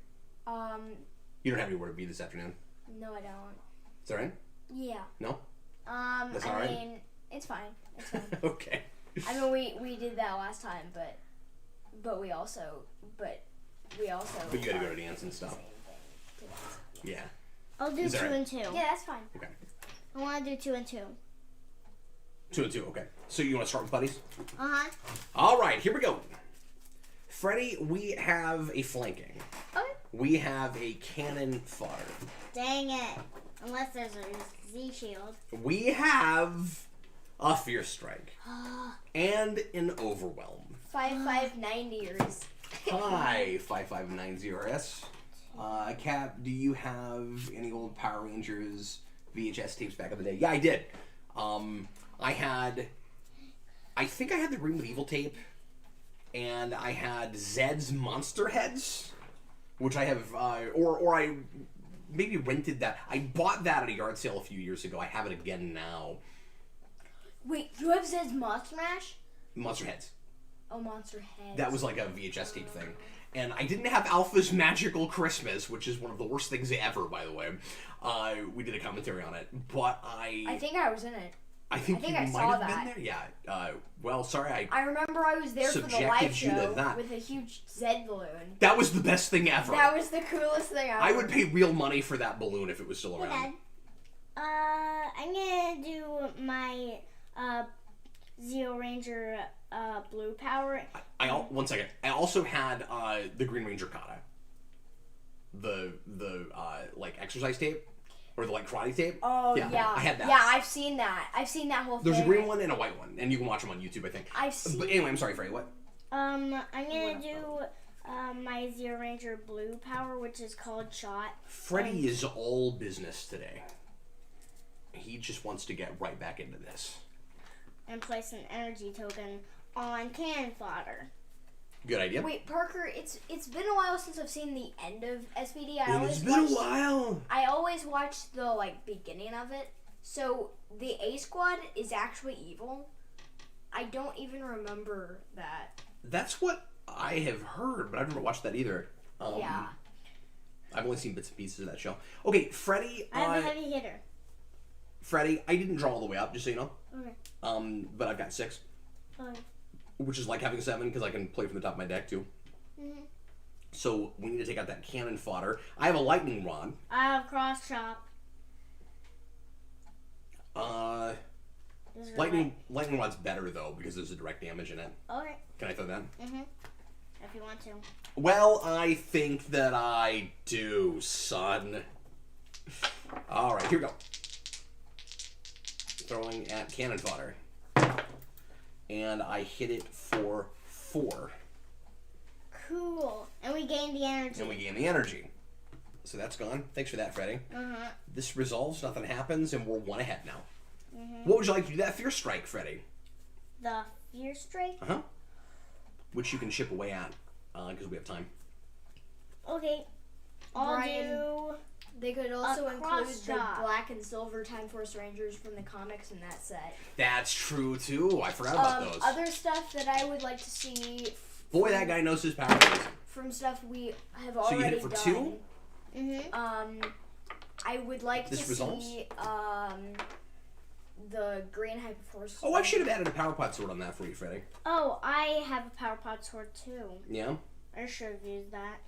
You don't have anywhere to be this afternoon. No, I don't. Is that right? Yeah. No? That's all I right? mean, it's fine. It's fine. Okay. I mean, we did that last time, but we also. But you had to go to dance and stuff. Yeah. I'll do Is 2 that right? and 2. Yeah, that's fine. Okay. I want to do 2 and 2. 2 and 2, okay. So you want to start with buddies? Uh-huh. All right, here we go. Freddie, we have a flanking. Okay. We have a cannon fodder. Dang it. Unless there's a Z-shield. We have a fierce strike. And an overwhelm. 5590ers. Hi, 5590S. Cap, do you have any old Power Rangers VHS tapes back in the day? Yeah, I did. I think I had the Green with Evil tape, and I had Zed's Monster Heads, which I have, or I maybe rented that. I bought that at a yard sale a few years ago. I have it again now. Wait, you have Zed's Monster Mash? Monster Heads. Oh, Monster Heads. That was like a VHS tape thing. And I didn't have Alpha's Magical Christmas, which is one of the worst things ever, by the way. We did a commentary on it, but I think I was in it. I think you I might saw have that. been there. Yeah. Well, sorry, I remember I was there for the subjected live you to show that. with a huge Zed balloon. That was the best thing ever. That was the coolest thing ever. I would pay real money for that balloon if it was still Hey, around. Dad. I'm gonna do my Zeo Ranger blue power. One second. I also had the Green Ranger kata. The like exercise tape. Or the like karate tape? Oh, yeah. I had that. Yeah, I've seen that. I've seen that whole thing. There's a green one and a white one, and you can watch them on YouTube, I think. I've seen. But anyway, I'm sorry, Freddie, what? I'm gonna do my Zeo Ranger blue power, which is called Shot. Freddie is all business today. He just wants to get right back into this. And place an energy token on cannon fodder. Good idea. Wait, Parker, it's been a while since I've seen the end of SPD. It's been a while. I always watch the beginning of it. So the A Squad is actually evil. I don't even remember that. That's what I have heard, but I've never watched that either. Yeah. I've only seen bits and pieces of that show. Okay, Freddy. I'm a heavy hitter. Freddy, I didn't draw all the way up, just so you know. Okay. But I've got 6. Okay. Which is like having 7 because I can play from the top of my deck too. Mhm. So we need to take out that cannon fodder. I have a lightning rod. I have cross chop. Lightning rod's better though because there's a direct damage in it. Okay. Can I throw that? Mhm. If you want to. Well, I think that I do, son. All right, here we go. Throwing at cannon fodder. And I hit it for 4. Cool. And we gain the energy. And we gain the energy. So that's gone. Thanks for that, Freddy. This resolves, nothing happens, and we're 1 ahead now. What would you like to do that Fear Strike, Freddy? The Fear Strike? Which you can chip away at, because we have time. Okay. I'll Brian, do... They could also A include cross the chop. Black and Silver Time Force Rangers from the comics in that set. That's true, too. I forgot about those. Other stuff that I would like to see Boy, that guy knows his powers. from stuff we have So you already hit it for done. 2? I would like This to resolves? see the Green Hyperforce. Oh, I should have added a Power Pod sword on that for you, Freddy. Oh, I have a Power Pod sword too. Yeah? I should have used that.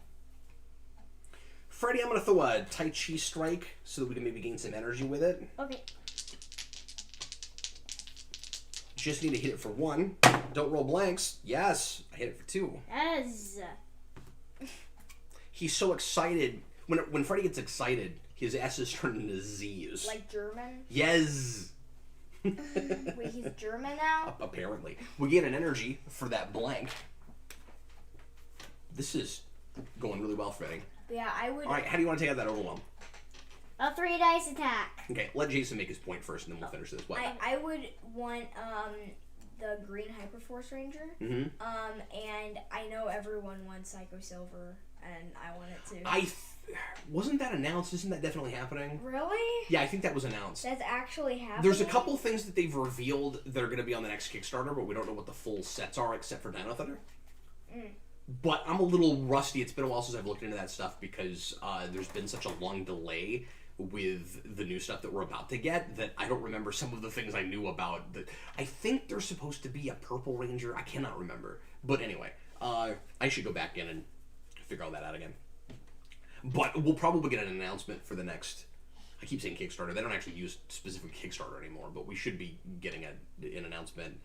Freddy, I'm going to throw a Tai Chi strike so that we can maybe gain some energy with it. Okay. Just need to hit it for 1. Don't roll blanks. Yes, I hit it for 2. Yes. He's so excited. When Freddy gets excited, his S's turn into Z's. Like German? Yes. Wait, he's German now? Apparently. We get an energy for that blank. This is going really well, Freddy. Yeah, I would... Alright, how do you want to take out that overwhelm? A 3-dice attack. Okay, let Jason make his point first, and then we'll finish this. What? I would want the Green Hyperforce Ranger. Mm-hmm. And I know everyone wants Psycho Silver, and I want it too. Wasn't that announced? Isn't that definitely happening? Really? Yeah, I think that was announced. That's actually happening? There's a couple things that they've revealed that are going to be on the next Kickstarter, but we don't know what the full sets are except for Dino Thunder. But I'm a little rusty. It's been a while since I've looked into that stuff because there's been such a long delay with the new stuff that we're about to get that I don't remember some of the things I knew about. I think there's supposed to be a Purple Ranger. I cannot remember. But anyway, I should go back in and figure all that out again. But we'll probably get an announcement for the next... I keep saying Kickstarter. They don't actually use specific Kickstarter anymore, but we should be getting an announcement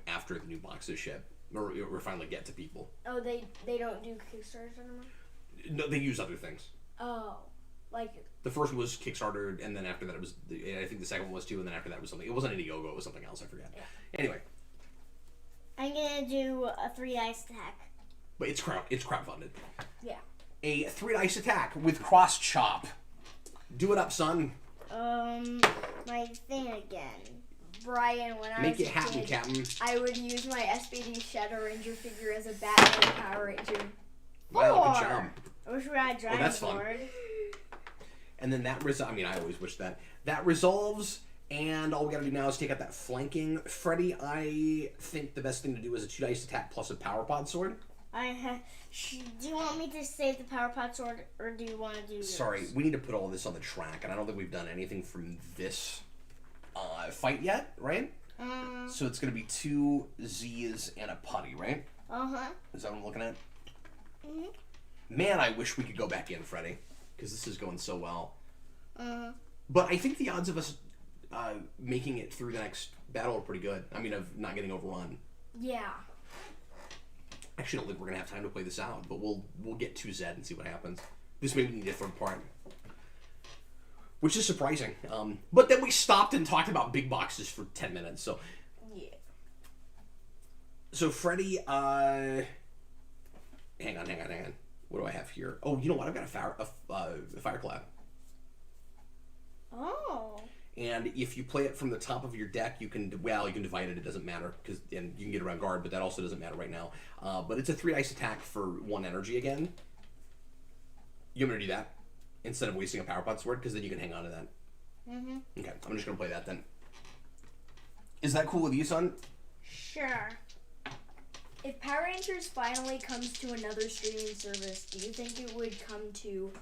after the new boxes ship. Or finally get to people. Oh, they don't do Kickstarters anymore? No, they use other things. Oh, like... The first one was Kickstarter, and then after that it was... I think the second one was too, and then after that was something... It wasn't Indiegogo, it was something else, I forget. Yeah. Anyway. I'm gonna do a 3-dice attack. But it's crowdfunded. Yeah. A 3-dice attack with cross chop. Do it up, son. My thing again. Brian, when I Make was it happen, a kid, Captain. I would use my SPD Shadow Ranger figure as a Batman Power Ranger. Wow, good job. I wish we had a Dragon that's fun. Board. And then that I always wish that. That resolves, and all we gotta do now is take out that flanking. Freddy, I think the best thing to do is a 2-dice attack plus a Power Pod sword. Do you want me to save the Power Pod sword, or do you want to do yours? Sorry, we need to put all this on the track, and I don't think we've done anything from this fight yet, right? So it's gonna be 2 Z's and a putty, right? Is that what I'm looking at? Man, I wish we could go back in, Freddy, because this is going so well. But I think the odds of us making it through the next battle are pretty good. I mean, of not getting overrun. Yeah. Actually, I don't think we're gonna have time to play this out, but we'll get 2Z and see what happens. This may be a different part. Which is surprising. But then we stopped and talked about big boxes for 10 minutes, so... Yeah. So, Freddy, hang on. What do I have here? Oh, you know what? I've got a Fireclad. Oh. And if you play it from the top of your deck, you can divide it. It doesn't matter, and you can get around guard, but that also doesn't matter right now. But it's a 3-dice attack for 1 energy again. You want me to do that? Instead of wasting a Power Pod sword, because then you can hang on to that. Okay, I'm just gonna play that then. Is that cool with you, son? Sure. If Power Rangers finally comes to another streaming service, do you think it would come to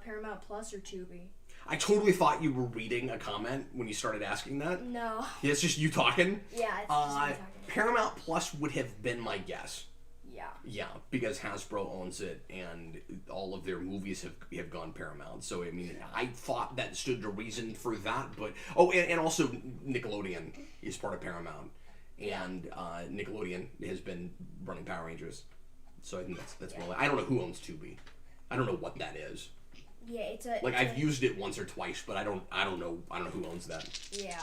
Paramount Plus or Tubi? I totally thought you were reading a comment when you started asking that. No. Yeah, it's just you talking. Yeah, it's just me talking. Paramount Plus would have been my guess. Yeah. Yeah, because Hasbro owns it, and all of their movies have gone Paramount. So I mean, I thought that stood to reason for that. But and also Nickelodeon is part of Paramount, and Nickelodeon has been running Power Rangers. So I think that's more. I don't know who owns Tubi. I don't know what that is. Yeah, I've used it once or twice, but I don't know who owns that. Yeah,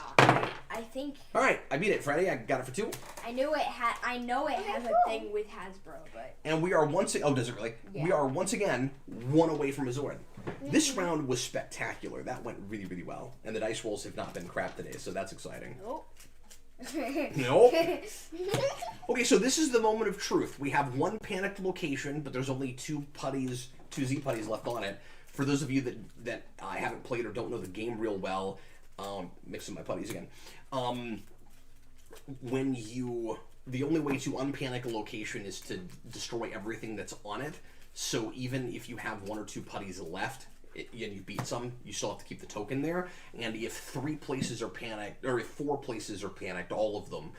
I think. All right, I beat it, Freddie. I got it for 2. I know it has a thing with Hasbro, but. And we are does it really? Yeah. We are once again 1 away from a Zord. This round was spectacular. That went really, really well. And the dice rolls have not been crap today, so that's exciting. Nope. Nope. Okay, so this is the moment of truth. We have 1 panicked location, but there's only 2 Z putties left on it. For those of you that haven't played or don't know the game real well, mixing my putties again. The only way to unpanic a location is to destroy everything that's on it. So even if you have 1 or 2 putties left, and you beat some, you still have to keep the token there. And if 3 places are panicked, or if 4 places are panicked, all of them,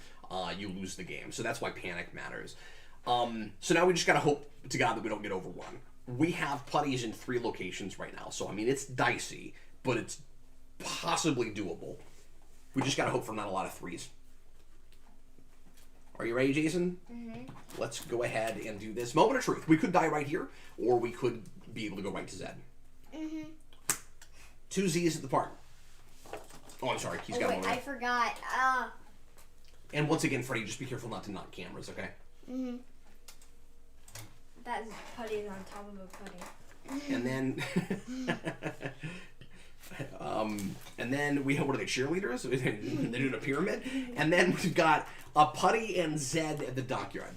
you lose the game. So that's why panic matters. So now we just gotta hope to God that we don't get overrun. We have putties in 3 locations right now, so I mean it's dicey, but it's possibly doable. We just gotta hope for not a lot of 3s. Are you ready, Jason? Mm-hmm. Let's go ahead and do this. Moment of truth. We could die right here, or we could be able to go right to Zed. 2 Z's at the park. Oh, I'm sorry. He's got wait, one. I forgot. And once again, Freddie, just be careful not to knock cameras, okay? That putty is on top of a putty. And then, and then we have, what are they, cheerleaders? They're doing a pyramid. And then we've got a putty and Zed at the dockyard.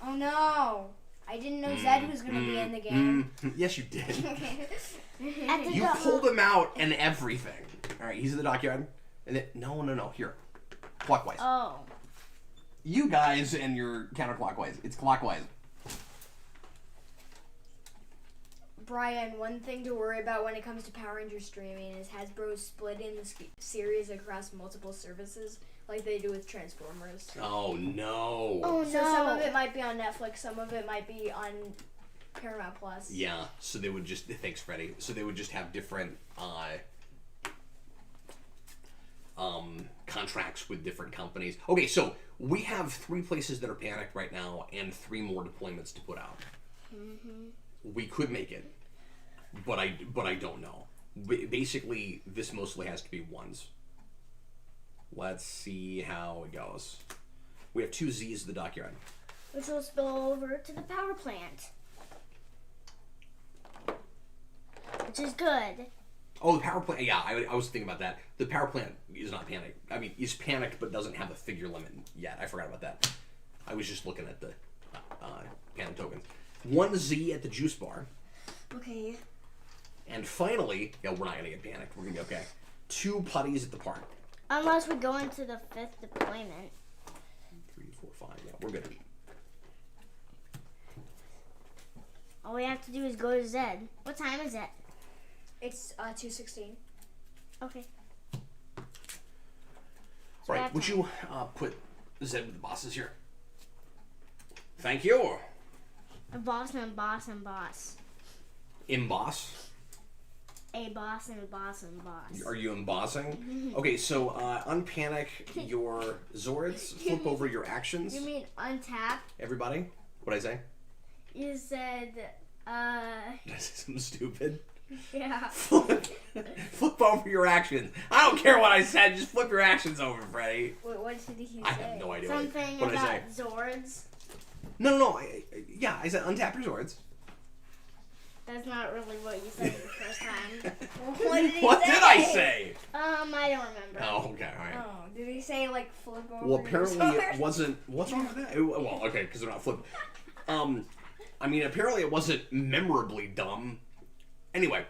Oh no! I didn't know Zed was going to be in the game. Yes, you did. At the You pulled him out and everything. All right, he's in the dockyard. And then, no, here, clockwise. Oh. You guys and your counterclockwise. It's clockwise. Brian, one thing to worry about when it comes to Power Rangers streaming is Hasbro splitting the series across multiple services like they do with Transformers. Oh, no. Oh, no. So some of it might be on Netflix, some of it might be on Paramount Plus. Yeah, so they would just... Thanks, Freddie. So they would just have different contracts with different companies. Okay, so we have 3 places that are panicked right now and 3 more deployments to put out. We could make it, but I don't know. Basically, this mostly has to be 1s. Let's see how it goes. We have 2 Z's at the dockyard. Which will spill over to the power plant. Which is good. Oh, the power plant. Yeah, I was thinking about that. The power plant is not panicked. I mean, is panicked, but doesn't have a figure limit yet. I forgot about that. I was just looking at the panic tokens. 1 Z at the juice bar. Okay. And finally, yeah, we're not going to get panicked. We're going to be okay. 2 putties at the park. Unless we go into the 5th deployment. 3, 4, 5. Yeah, we're good. All we have to do is go to Zed. What time is it? It's 2:16. Okay. All right, would you put Zed with the bosses here? Thank you. A boss and a boss and boss. Emboss. A boss and a boss and boss. Are you embossing? Okay, so unpanic your Zords. Flip over your actions. You mean untap? Everybody, what'd I say? You said, Did I say something stupid? yeah. Flip over your actions. I don't care what I said. Just flip your actions over, Freddie. Wait, what did he say? I have no idea. Something what did I about say? Zords. No. I said untap your Zords. That's not really what you said the first time. What did he What say? did I say? I don't remember. Oh, okay, all right. Oh, did he say like flip over? Well, apparently your it wasn't. What's wrong with that? Well, okay, because they're not flipping. I mean, apparently it wasn't memorably dumb. Anyway,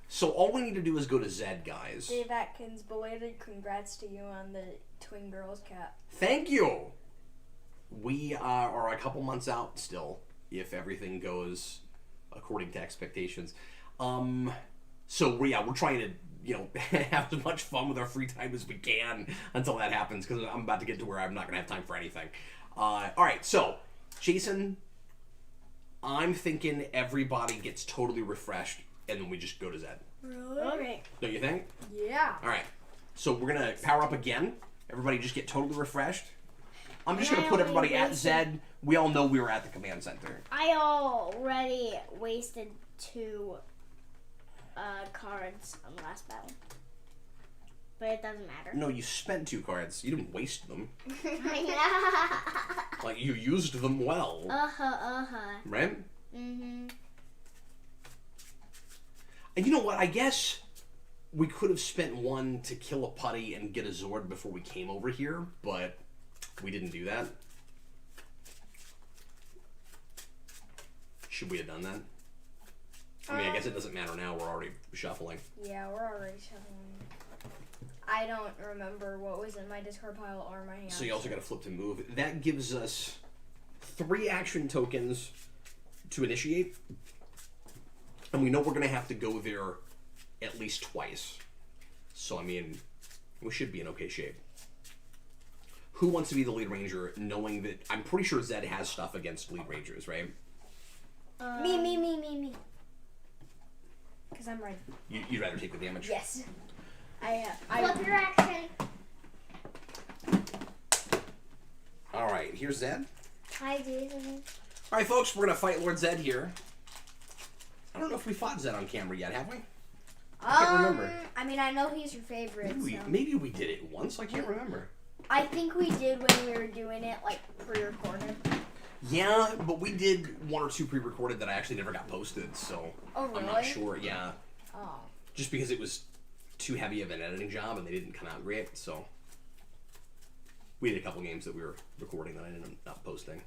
So all we need to do is go to Zed, guys. Dave Atkins, belated congrats to you on the Twin Girls cap. Thank you. We are a couple months out still, if everything goes according to expectations. So we're trying to, have as much fun with our free time as we can until that happens, because I'm about to get to where I'm not going to have time for anything. All right, so Jason, I'm thinking everybody gets totally refreshed, and then we just go to Zed. Really? Okay. Don't you think? Yeah. All right. So we're going to power up again. Everybody just get totally refreshed. I'm just going to put everybody at Zed. We all know we were at the command center. I already wasted 2 cards on the last battle. But it doesn't matter. No, you spent 2 cards. You didn't waste them. I know. Like, you used them well. Right? Mm-hmm. And you know what? I guess we could have spent 1 to kill a putty and get a Zord before we came over here, but we didn't do that. Should we have done that? I mean, I guess it doesn't matter now. We're already shuffling. Yeah, we're already shuffling. I don't remember what was in my discard pile or my hand. So you also got to flip to move. That gives us 3 action tokens to initiate. And we know we're going to have to go there at least twice. So, I mean, we should be in okay shape. Who wants to be the lead ranger, knowing that... I'm pretty sure Zed has stuff against lead rangers, right? Me. Because I'm ready. You'd rather take the damage? Yes. Flip your action. Alright, here's Zed. Hi, Jason. Alright, folks, we're going to fight Lord Zed here. I don't know if we fought Zed on camera yet, have we? I can't remember. I mean, I know he's your favorite. Maybe we did it once. I can't remember. I think we did when we were doing it, like, pre-recorded. Yeah, but we did 1 or 2 pre-recorded that I actually never got posted, so... Oh, really? I'm not sure, yeah. Oh. Just because it was too heavy of an editing job and they didn't come out great, so... We had a couple games that we were recording that I ended up not posting.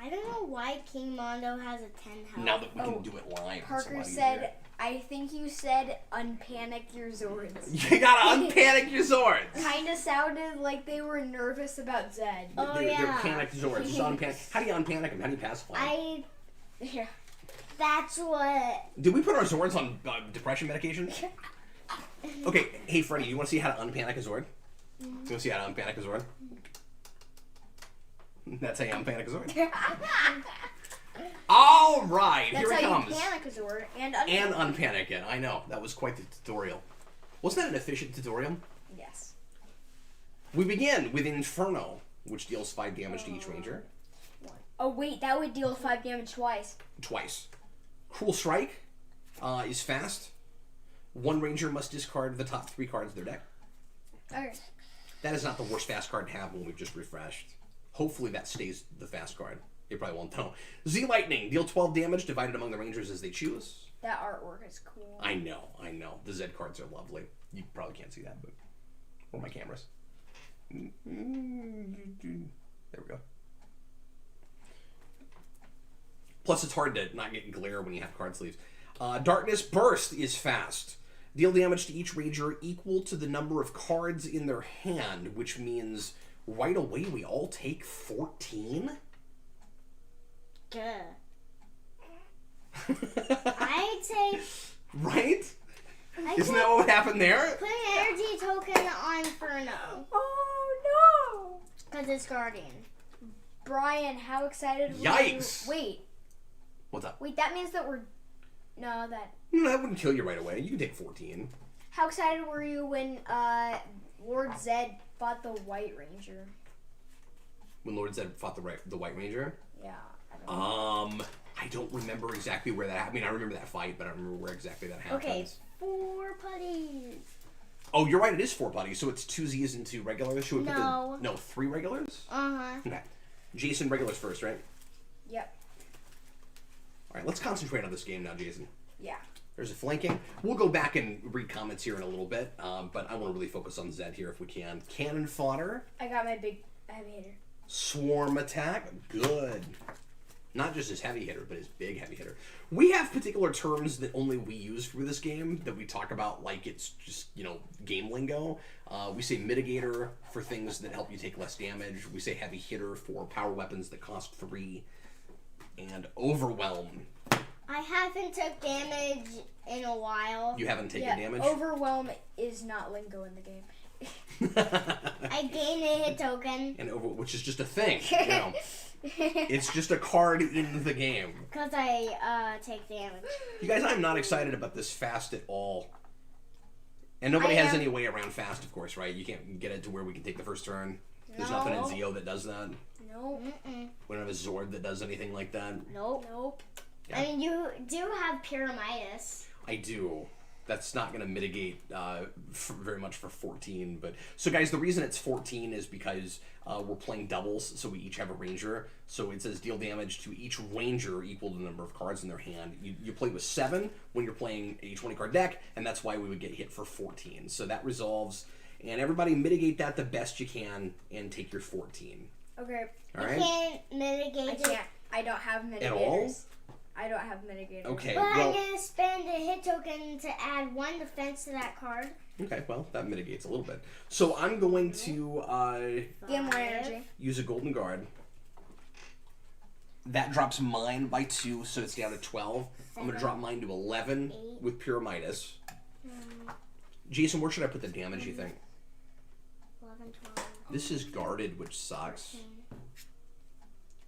I don't know why King Mondo has a 10 health. Now that we can do it live, Parker said, I think you said unpanic your Zords. You gotta unpanic your Zords! Kinda sounded like they were nervous about Zed. They're panicked Zords. Just unpanic. How do you unpanic them? How do you pacify them? Yeah. That's what... Did we put our Zords on depression medication? Okay, hey Freddy, you want to see how to unpanic a Zord? You want to see how to unpanic a Zord? That's how you unpanic a Zord. All right, That's here it how comes. you panic a Zord and unpanic it. I know, that was quite the tutorial. Wasn't that an efficient tutorial? Yes. We begin with Inferno, which deals 5 damage to each ranger. Oh wait, that would deal 5 damage twice. Twice. Cruel Strike is fast. 1 ranger must discard the top 3 cards of their deck. Okay. That is not the worst fast card to have when we've just refreshed. Hopefully that stays the fast card. It probably won't though. Z Lightning, deal 12 damage, divided among the rangers as they choose. That artwork is cool. I know. The Z cards are lovely. You probably can't see that, but... Where are my cameras? There we go. Plus it's hard to not get glare when you have card sleeves. Darkness Burst is fast. Deal damage to each ranger equal to the number of cards in their hand, which means right away we all take 14? Good. I'd say... Right? Isn't that what happened there? Put an energy token on Inferno. Oh no! Because it's Guardian. Brian, how excited were Yikes! you? Wait. What's up? Wait, that means that we're... No, that... No, that wouldn't kill you right away. You can take 14. How excited were you when Lord Zed fought the White Ranger? When Lord Zed fought the White Ranger? Yeah. I don't remember exactly where that happened. I mean, I remember that fight, but I don't remember where exactly that happened. Okay, 4 putties. Oh, you're right. It is 4 putties, so it's 2 Z's and 2 regulars. Should we No. put 3 regulars? Uh-huh. Okay. Jason, regulars first, right? Yep. All right, let's concentrate on this game now, Jason. Yeah. There's a flanking. We'll go back and read comments here in a little bit, but I want to really focus on Zed here if we can. Cannon fodder. I got my big heavy hitter. Swarm attack. Good. Not just his heavy hitter, but his big heavy hitter. We have particular terms that only we use for this game that we talk about like it's just, game lingo. We say mitigator for things that help you take less damage. We say heavy hitter for power weapons that cost 3. And overwhelm. I haven't took damage in a while. You haven't taken damage? Overwhelm is not lingo in the game. I gained a hit token. Which is just a thing. It's just a card in the game. Because I take damage. You guys, I'm not excited about this fast at all. And nobody has any way around fast, of course, right? You can't get it to where we can take the first turn. There's nothing in Zeo that does that. Nope. We don't have a Zord that does anything like that. Nope. Yeah. I mean, you do have Pyramidas. I do. That's not going to mitigate very much for 14. But so, guys, the reason it's 14 is because we're playing doubles, so we each have a ranger. So it says deal damage to each ranger equal to the number of cards in their hand. You play with 7 when you're playing a 20-card deck, and that's why we would get hit for 14. So that resolves, and everybody mitigate that the best you can and take your 14. Okay. All right? You can't mitigate it. I don't have mitigators. At all? I don't have mitigators. Okay, But well... I'm going to spend a hit token to add 1 defense to that card. Okay, well, that mitigates a little bit. So I'm going to Gain 1 energy. use a golden guard. That drops mine by 2, so it's down to 12. I'm going to drop mine to 11 with Pyramidas. Jason, where should I put the damage, you think? 11, 12. This is guarded, which sucks. 13.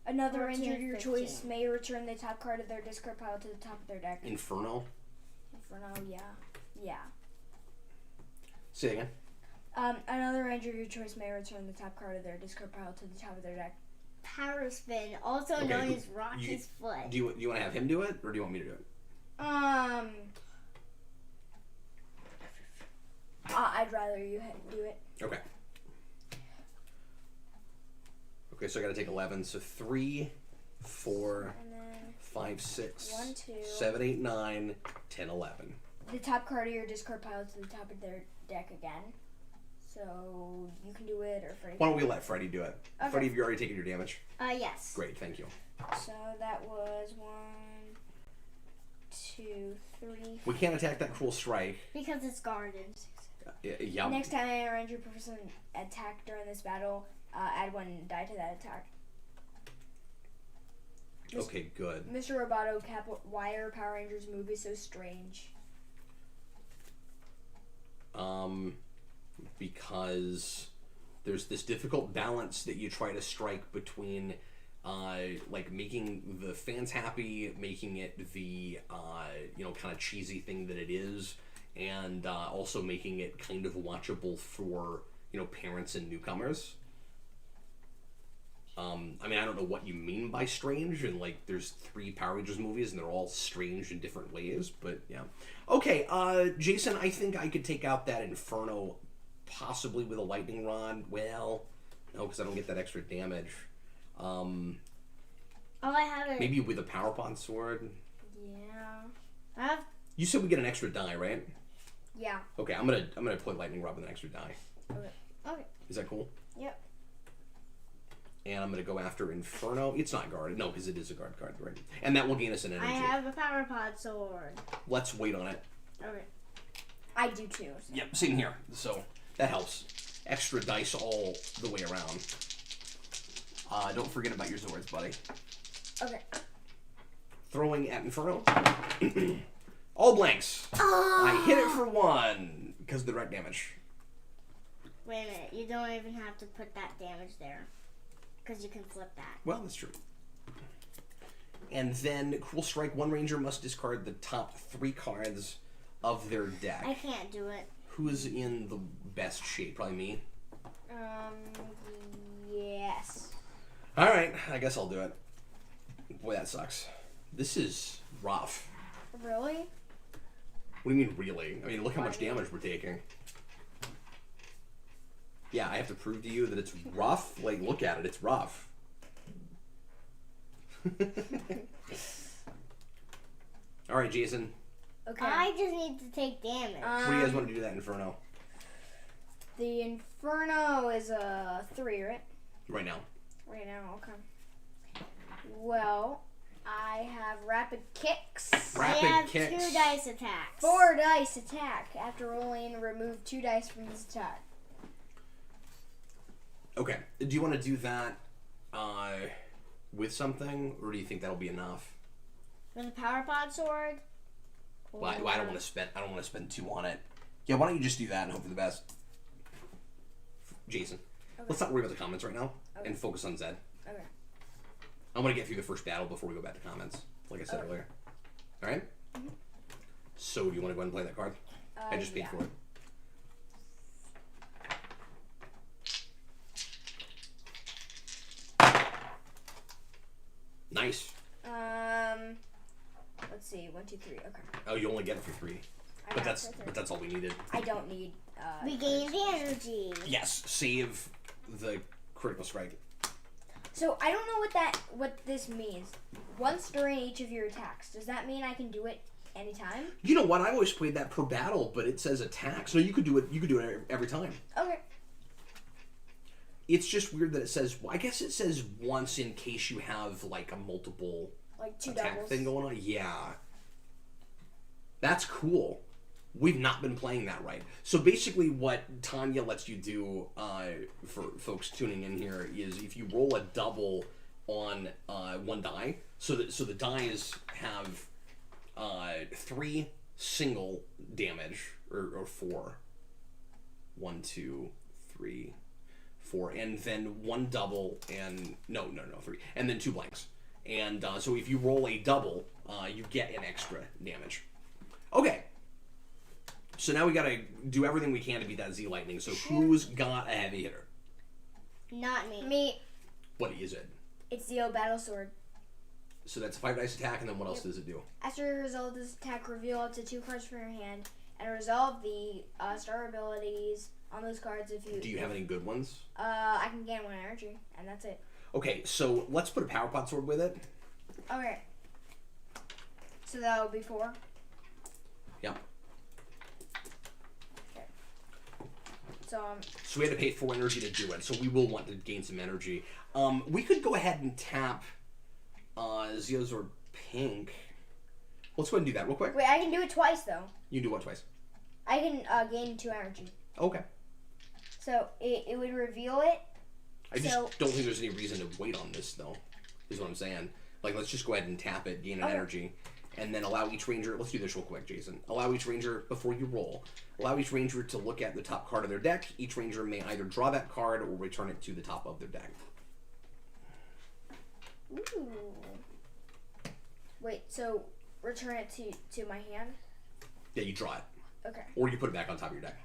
Another 14, ranger of your 15. choice may return the top card of their discard pile to the top of their deck. Inferno? For now, yeah. Say it again. Another ranger of your choice may return the top card of their discard pile to the top of their deck. Power Spin, also Okay, known as Rocky's Foot. Do you want to have him do it, or do you want me to do it? I'd rather you do it. Okay. Okay, so I got to take 11. So 3, 4, And then 5, 6, 1, 2. 7, 8, 9, 10, 11. The top card of your discard pile to the top of their deck again. So you can do it, or Freddy. Why don't we let Freddy do it? Okay. Freddy, have you already taken your damage? Yes. Great, thank you. So that was 1, 2, 3. We can't attack that cruel strike. Because it's guarded. Yeah. Next time a ranger person attack during this battle, add 1 die to that attack. Okay, good. Mr. Roboto, why are Power Rangers movies so strange? Because there's this difficult balance that you try to strike between like making the fans happy, making it the kind of cheesy thing that it is, and also making it kind of watchable for parents and newcomers. I mean, I don't know what you mean by strange, and like there's 3 Power Rangers movies and they're all strange in different ways, but yeah. Okay, Jason, I think I could take out that Inferno possibly with a lightning rod. Well, no, because I don't get that extra damage. All I have is... Maybe with a Power Pod sword. Yeah. You said we get an extra die, right? Yeah. Okay, I'm gonna play lightning rod with an extra die. Okay. Is that cool? Yep. And I'm gonna go after Inferno. It's not guarded, no, because it is a guard card, right? And that will gain us an energy. I have a Power Pod sword. Let's wait on it. Okay. I do too. So. Yep, same here. So that helps. Extra dice all the way around. Don't forget about your Zords, buddy. Okay. Throwing at Inferno. All blanks. I hit it for 1 because of the direct damage. Wait a minute. You don't even have to put that damage there. Because you can flip that. Well, that's true. And then, Cruel Strike, 1 ranger must discard the top 3 cards of their deck. I can't do it. Who's in the best shape? Probably me. Yes. Alright, I guess I'll do it. Boy, that sucks. This is rough. Really? What do you mean, really? I mean, look how much damage we're taking. Yeah, I have to prove to you that it's rough. Like, look at it. It's rough. All right, Jason. Okay. I just need to take damage. What do you guys want to do that Inferno? The Inferno is a 3, right? Right now. Right now, okay. Well, I have rapid kicks. Rapid I have kicks. 2 dice attacks. 4 dice attack. After rolling, remove 2 dice from this attack. Okay. Do you want to do that with something, or do you think that'll be enough? With a power pod sword. Well, I don't want to spend. I don't want to spend 2 on it. Yeah. Why don't you just do that and hope for the best, Jason? Okay. Let's not worry about the comments right now Okay. and focus on Zed. Okay. I'm gonna get through the first battle before we go back to comments, like I said earlier. All right. So, do you want to go ahead and play that card? I just paid for it. Nice. Let's see. 1, 2, 3. Okay. Oh, you only get it for 3, I but got it for but 3. that's all we needed. I don't need. Regain the energy. Yes, save the critical strike. So I don't know what this means. Once during each of your attacks, does that mean I can do it anytime? You know what? I always played that per battle, but it says attack, so you could do it. You could do it every time. Okay. It's just weird that it says. I guess it says once in case you have like a multiple Like 2 attack doubles. thing going on. Yeah, that's cool. We've not been playing that right. So basically, what Tanya lets you do for folks tuning in here is if you roll a double on 1 die, so the dies have 3 single damage or 4. 1, 2, 3, 4, and then 1 double and no 3, and then 2 blanks. And so if you roll a double, you get an extra damage. Okay. So now we gotta do everything we can to beat that Z Lightning. So who's got a heavy hitter? Not me. Me. What is it? It's the old battle sword. So that's a 5 dice attack, and then what else does it do? After you resolve this attack, reveal up to 2 cards from your hand and resolve the star abilities on those cards if you. Do you have any good ones? I can gain 1 energy, and that's it. Okay, so let's put a power pot sword with it. Okay. So that would be 4. Yep. So we had to pay 4 energy to do it, so we will want to gain some energy. We could go ahead and tap Zeozord Pink. Let's go ahead and do that real quick. wait, I can do it twice though. You do what twice? I can gain 2 energy. Okay. So it would reveal it. I just So- don't think there's any reason to wait on this, though, is what I'm saying. Like, let's just go ahead and tap it, gain an Okay. energy, and then allow each ranger... Let's do this real quick, Jason. Allow each ranger, before you roll, allow each ranger to look at the top card of their deck. Each ranger may either draw that card or return it to the top of their deck. Ooh. Wait, so return it to my hand? Yeah, you draw it. Okay. Or you put it back on top of your deck.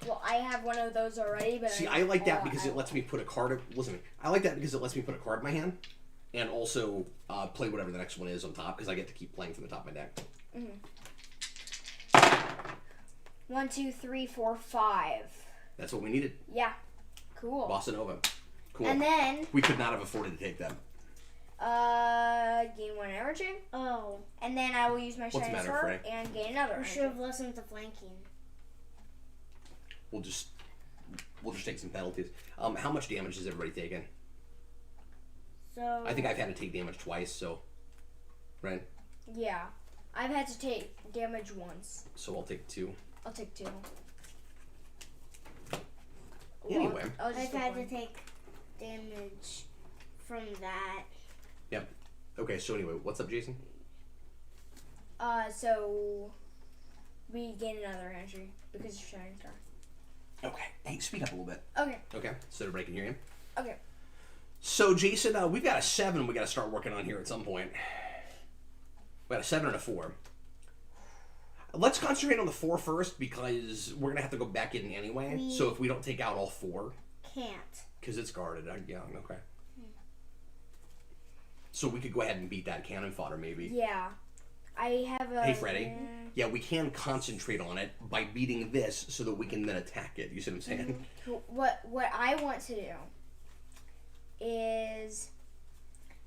Well, I have one of those already, but See, I like that because it lets me put a card... Listen to me. I like that because it lets me put a card in my hand and also play whatever the next one is on top because I get to keep playing from the top of my deck. 1, 2, 3, 4, 5. That's what we needed. Yeah. Cool. Bossa Nova. Cool. And then We could not have afforded to take them. gain 1 energy, Oh, and then I will use my What's the shiny matter, sword Frey? and gain another I energy. should have listened to flanking. We'll just take some penalties. How much damage has everybody taken? So I think I've had to take damage twice, so right. Yeah, I've had to take damage once. So I'll take 2. I'll take 2. Anyway. I'll just I've take had to 1. take damage from that. Yep. Okay. So anyway, what's up, Jason? So we gain another energy because you're shining star. Okay. Hey, speak up a little bit. Okay. Okay. So everybody can hear you. Okay. So Jason, we've got a 7. We got to start working on here at some point. We got a 7 and a 4. Let's concentrate on the 4 first because we're gonna have to go back in anyway. So if we don't take out all 4, Can't. because it's guarded. Yeah. Okay. So we could go ahead and beat that cannon fodder, maybe. Yeah. I have a. Hey, Freddy. Yeah, we can concentrate on it by beating this so that we can then attack it. You see what I'm saying? What I want to do is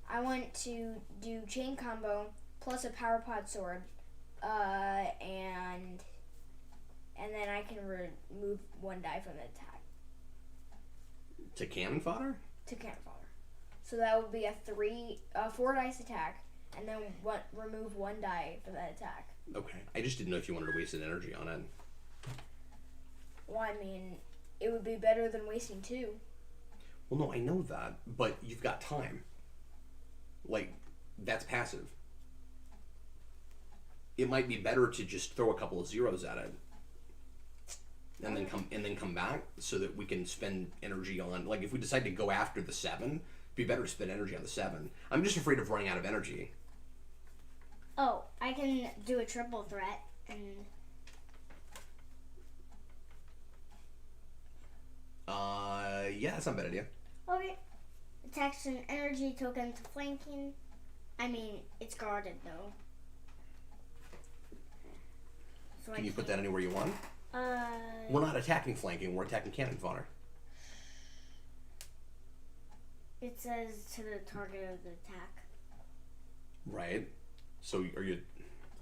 I want to do chain combo plus a power pod sword, and then I can remove 1 die from the attack To cannon fodder? to cannon fodder. So that would be a 4 dice attack, and then remove 1 die for that attack. Okay. I just didn't know if you wanted to waste an energy on it. Well, I mean, it would be better than wasting 2. Well, no, I know that, but you've got time. Like, that's passive. It might be better to just throw a couple of zeros at it, and then come back so that we can spend energy on. Like, if we decide to go after the 7, it'd be better to spend energy on the 7. I'm just afraid of running out of energy. Oh, I can do a triple threat and. Yeah, that's not a bad idea. Okay. Attach an energy token to flanking. I mean, it's guarded though. So Can you put that anywhere you want? We're not attacking flanking, we're attacking cannon fodder. It says to the target of the attack. Right. So are you...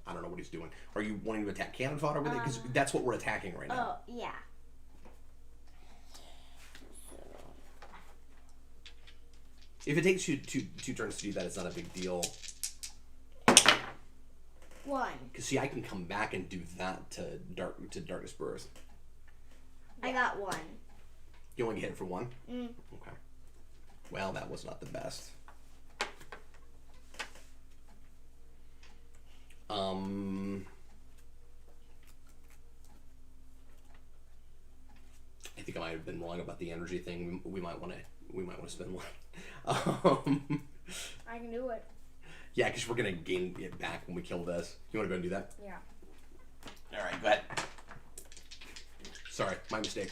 I don't know what he's doing. Are you wanting to attack cannon fodder with it? Because that's what we're attacking right now. Oh, yeah. If it takes you two turns to do that, it's not a big deal. 1. Because, see, I can come back and do that to Darkness Burst. I got 1. You only get hit for 1? Mm. Okay. Well, that was not the best. I think I might have been wrong about the energy thing. We might want to spend 1. I can do it. Yeah, because we're gonna gain it back when we kill this. You want to go and do that? Yeah. All right, go ahead. Sorry, my mistake.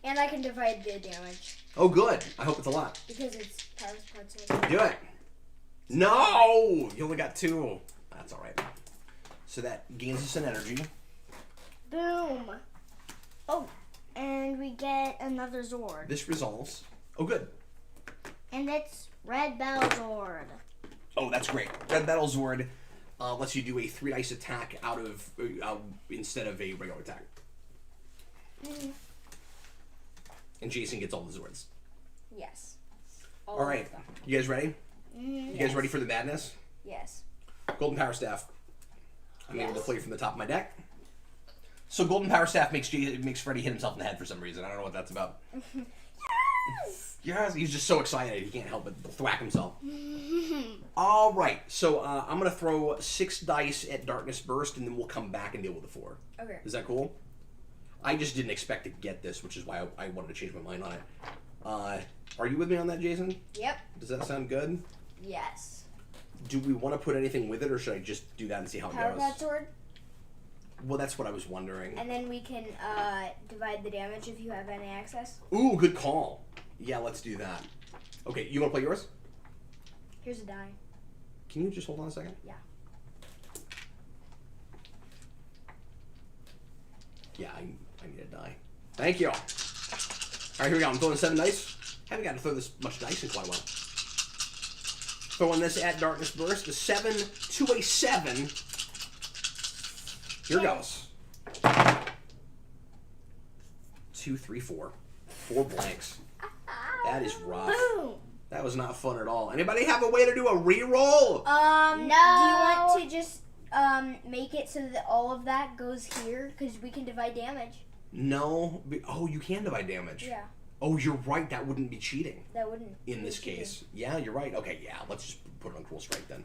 And I can divide the damage. Oh, good. I hope it's a lot. Because it's Paris parts. Do it. No! You only got 2. That's all right. So that gains us an energy. Boom. Oh, and we get another Zord. This resolves. Oh, good. And it's Red Bell Zord. Oh, that's great. Red Battle Zord lets you do a 3 dice attack out of instead of a regular attack. Mm. And Jason gets all the Zords. Yes. All right. You guys ready? Mm. You guys ready for the madness? Yes. Golden Power Staff. I'm able to Yes. play from the top of my deck. So Golden Power Staff makes Freddy hit himself in the head for some reason. I don't know what that's about. Yes, he's just so excited he can't help but thwack himself. All right, so I'm gonna throw 6 dice at Darkness Burst, and then we'll come back and deal with the 4. Okay. Is that cool? I just didn't expect to get this, which is why I wanted to change my mind on it. Are you with me on that, Jason? Yep. Does that sound good? Yes. Do we want to put anything with it, or should I just do that and see how it Power goes? Pad Sword. Well, that's what I was wondering. And then we can divide the damage if you have any access. Ooh, good call. Yeah, let's do that. Okay, you want to play yours? Here's a die. Can you just hold on a second? Yeah. Yeah, I need a die. Thank you. All right, here we go. I'm throwing 7 dice. Haven't got to throw this much dice in quite a while. Throwing this at Darkness Burst. A 7 to a 7. Here goes. 2, 3, 4. 4 blanks. That is rough. Boom. That was not fun at all. Anybody have a way to do a reroll? No. Do you want to just make it so that all of that goes here? Because we can divide damage. No. Oh, you can divide damage. Yeah. Oh, you're right. That wouldn't be cheating That wouldn't. in be this cheating. case. Yeah, you're right. Okay, yeah. Let's just put it on Cruel Strike then.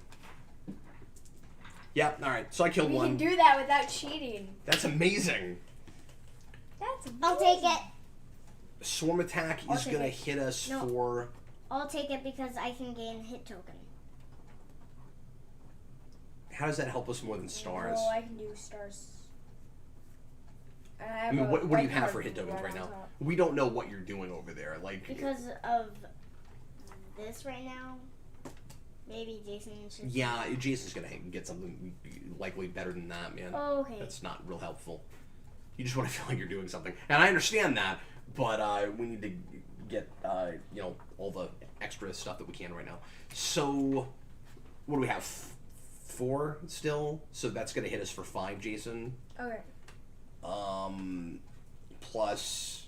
Yep. All right. So I killed We 1. can do that without cheating. That's amazing. That's amazing. I'll take it. Swarm attack I'll is take gonna it. hit us No. for. I'll take it because I can gain hit token. How does that help us more than stars? Oh, I can do stars. I mean, what do you have for hit tokens right now? We don't know what you're doing over there. Like, Because of this right now, maybe Jason should. yeah, Jason's gonna get something likely better than that, man. Oh, okay. That's not real helpful. You just want to feel like you're doing something, and I understand that, but we need to get all the extra stuff that we can right now. So, what do we have? 4 still, so that's gonna hit us for 5, Jason. Okay. Plus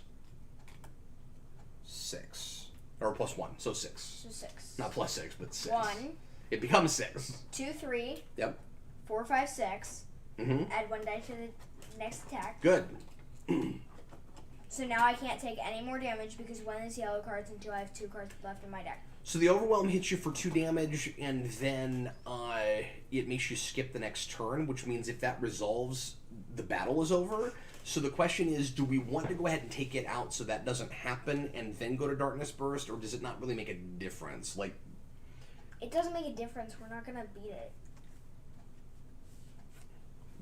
6. Or +1, so 6. So 6. Not +6, but 6. 1. It becomes 6. 2, 3. Yep. 4, 5, 6. Mm-hmm. Add 1 die to the next attack. Good. So now I can't take any more damage because 1 is yellow cards until I have 2 cards left in my deck. So the Overwhelm hits you for 2 damage, and then it makes you skip the next turn, which means if that resolves, the battle is over. So the question is, do we want to go ahead and take it out so that doesn't happen and then go to Darkness Burst, or does it not really make a difference? Like, it doesn't make a difference. We're not going to beat it.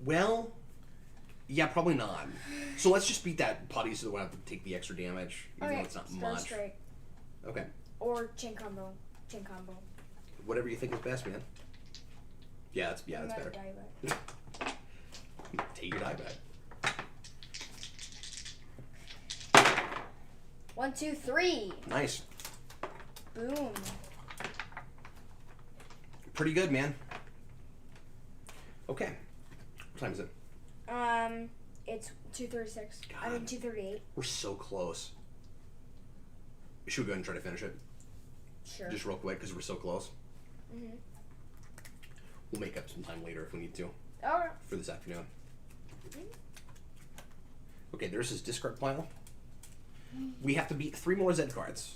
well, yeah, probably not. So let's just beat that putty so that we don't have to take the extra damage, even though it's not much. Straight. Okay. Or chain combo. Chain combo. Whatever you think is best, man. Yeah, that's better. Take your die back. 1, 2, 3. Nice. Boom. Pretty good, man. Okay. What time is it? It's 2:36. I God. mean 2:38. We're so close. Should we go ahead and try to finish it? Sure. Just real quick, because we're so close. Mhm. We'll make up some time later if we need to Alright. for this afternoon. Okay, there's his discard pile. We have to beat 3 more Zed cards.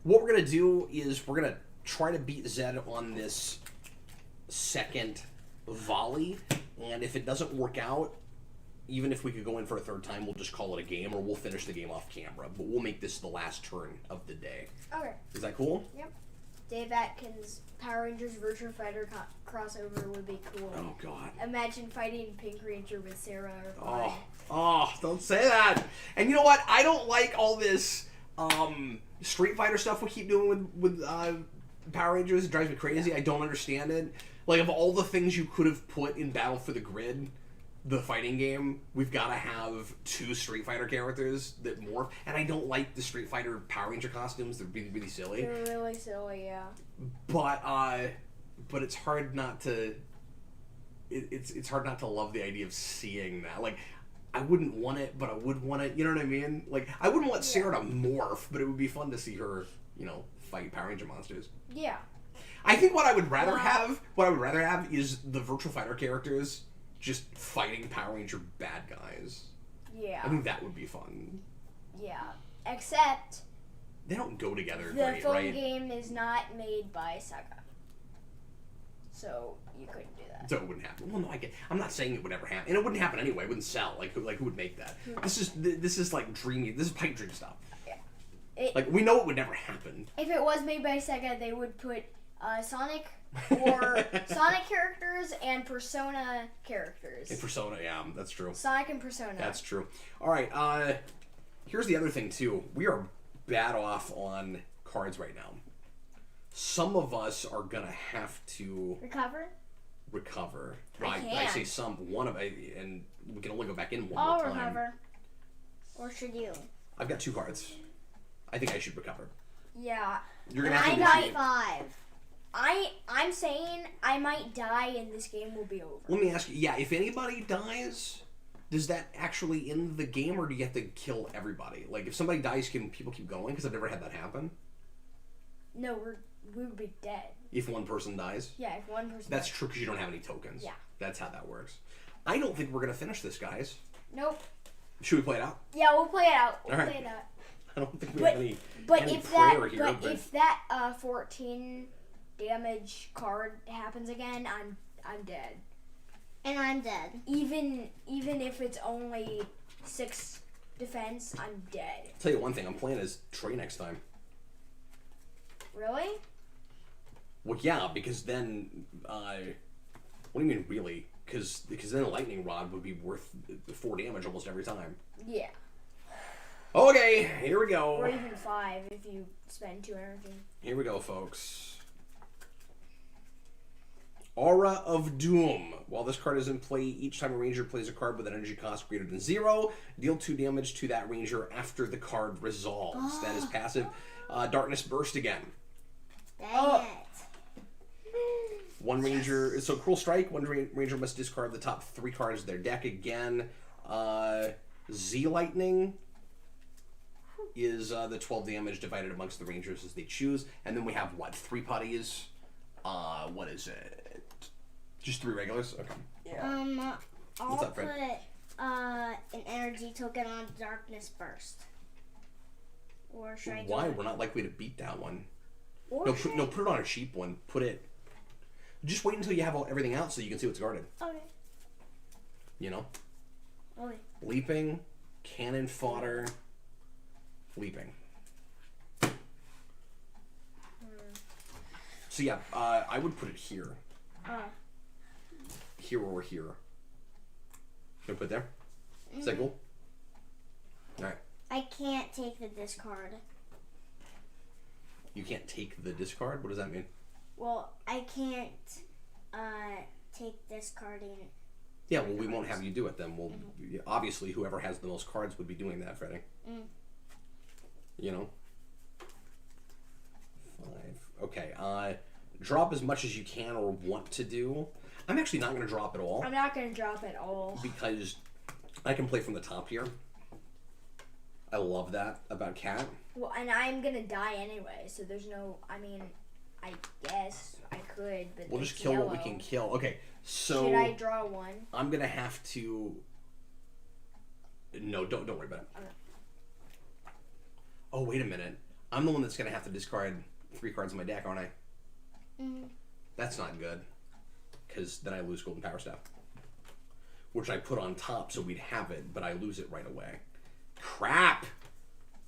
What we're going to do is we're going to try to beat Zed on this second volley, and if it doesn't work out, even if we could go in for a 3rd time, we'll just call it a game, or we'll finish the game off camera, but we'll make this the last turn of the day. Okay. Is that cool? Yep. Dave Atkins Power Rangers Virtua Fighter crossover would be cool. Oh, God. Imagine fighting Pink Ranger with Sarah or Oh, don't say that. And you know what? I don't like all this Street Fighter stuff we keep doing with Power Rangers. It drives me crazy. I don't understand it. Like, of all the things you could have put in Battle for the Grid, the fighting game, we've got to have 2 Street Fighter characters that morph. And I don't like the Street Fighter Power Ranger costumes. They're really, really silly. They're really silly, yeah. But it's hard not to... It's hard not to love the idea of seeing that. Like, I wouldn't want it, but I would want it. You know what I mean? Like, I wouldn't want Sarah to morph, but it would be fun to see her, fight Power Ranger monsters. Yeah. I think what I would rather have is the Virtual Fighter characters just fighting Power Ranger bad guys. Yeah. I think that would be fun. Yeah. Except They don't go together the great, phone right? game is not made by Sega. So you couldn't do that. So it wouldn't happen. Well, no, I'm not saying it would ever happen, and it wouldn't happen anyway. It wouldn't sell. Like who would make that? This is like dreamy. This is pipe dream stuff. Yeah. Like we know it would never happen. If it was made by Sega, they would put Sonic or Sonic characters and Persona characters. In Persona, yeah, that's true. Sonic and Persona. That's true. All right. Here's the other thing too. We are bad off on cards right now. Some of us are gonna have to recover. I say some. One of and we can only go back in one I'll more time. recover. Or should you? I've got 2 cards. I think I should recover. Yeah. You're gonna have to got initiate. 5. I'm saying I might die and this game will be over. Let me ask you. Yeah, if anybody dies, does that actually end the game, or do you have to kill everybody? Like, if somebody dies, can people keep going? Because I've never had that happen. No, we would be dead. If one person dies. Yeah, if one person. That's dies. true because you don't have any tokens. Yeah. That's how that works. I don't think we're gonna finish this, guys. Nope. Should we play it out? Yeah, we'll play it out. All right. Play it out. I don't think we But- have any. But any if that, prayer here, but if that 14 damage card happens again, I'm dead. And I'm dead. Even if it's only 6 defense, I'm dead. I'll tell you one thing. I'm playing as Trey next time. Really? Well, yeah, because then, what do you mean, really? Because then a lightning rod would be worth 4 damage almost every time. Yeah. Okay, here we Or go. even 5 if you spend 2 energy. Here we go, folks. Aura of Doom. While this card is in play, each time a ranger plays a card with an energy cost greater than 0, deal 2 damage to that ranger after the card resolves. That is passive. Darkness Burst again. Dang it. One ranger, so Cruel Strike, one ranger must discard the top 3 cards of their deck again. Z Lightning. is the 12 damage divided amongst the Rangers as they choose. And then we have, what, 3 putties? What is it? Just 3 regulars? Okay. Yeah. I'll What's up, put Fred? an energy token on Darkness Burst. Or should I do Why? it? We're not likely to beat that one. Or No, should put it on a cheap one. Put it... Just wait until you have everything out so you can see what's guarded. Okay. You know? Okay. Leaping, cannon fodder, leaping. So yeah, I would put it here. Here or here. Can I put it there? Is that cool? Alright. I can't take the discard. You can't take the discard? What does that mean? Well, I can't take discarding. Yeah, well, we won't have you do it then. Well, obviously, whoever has the most cards would be doing that, Freddie. You know? 5. Okay, drop as much as you can or want to do. I'm actually not going to drop at all. I'm not going to drop at all. Because I can play from the top here. I love that about Cat. Well, and I'm going to die anyway, so there's no... I mean, I guess I could, but We'll it's just kill yellow. what we can kill. Okay, so... Should I draw one? I'm going to have to... No, don't worry about it. Okay. Oh, wait a minute. I'm the one that's going to have to discard 3 cards in my deck, aren't I? That's not good. Because then I lose Golden Power Staff. Which I put on top so we'd have it, but I lose it right away. Crap!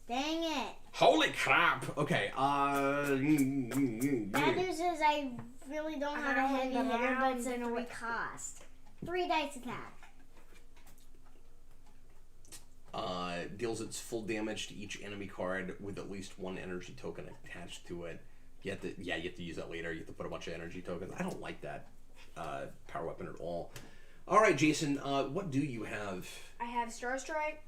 Dang it. Holy crap! Okay, Bad news is I really don't have a heavy hitter, but it's a 3 cost. 3 dice attack. Deals its full damage to each enemy card with at least 1 energy token attached to it. You have to use that later. You have to put a bunch of energy tokens. I don't like that power weapon at all. All right, Jason, what do you have? I have Star Strike.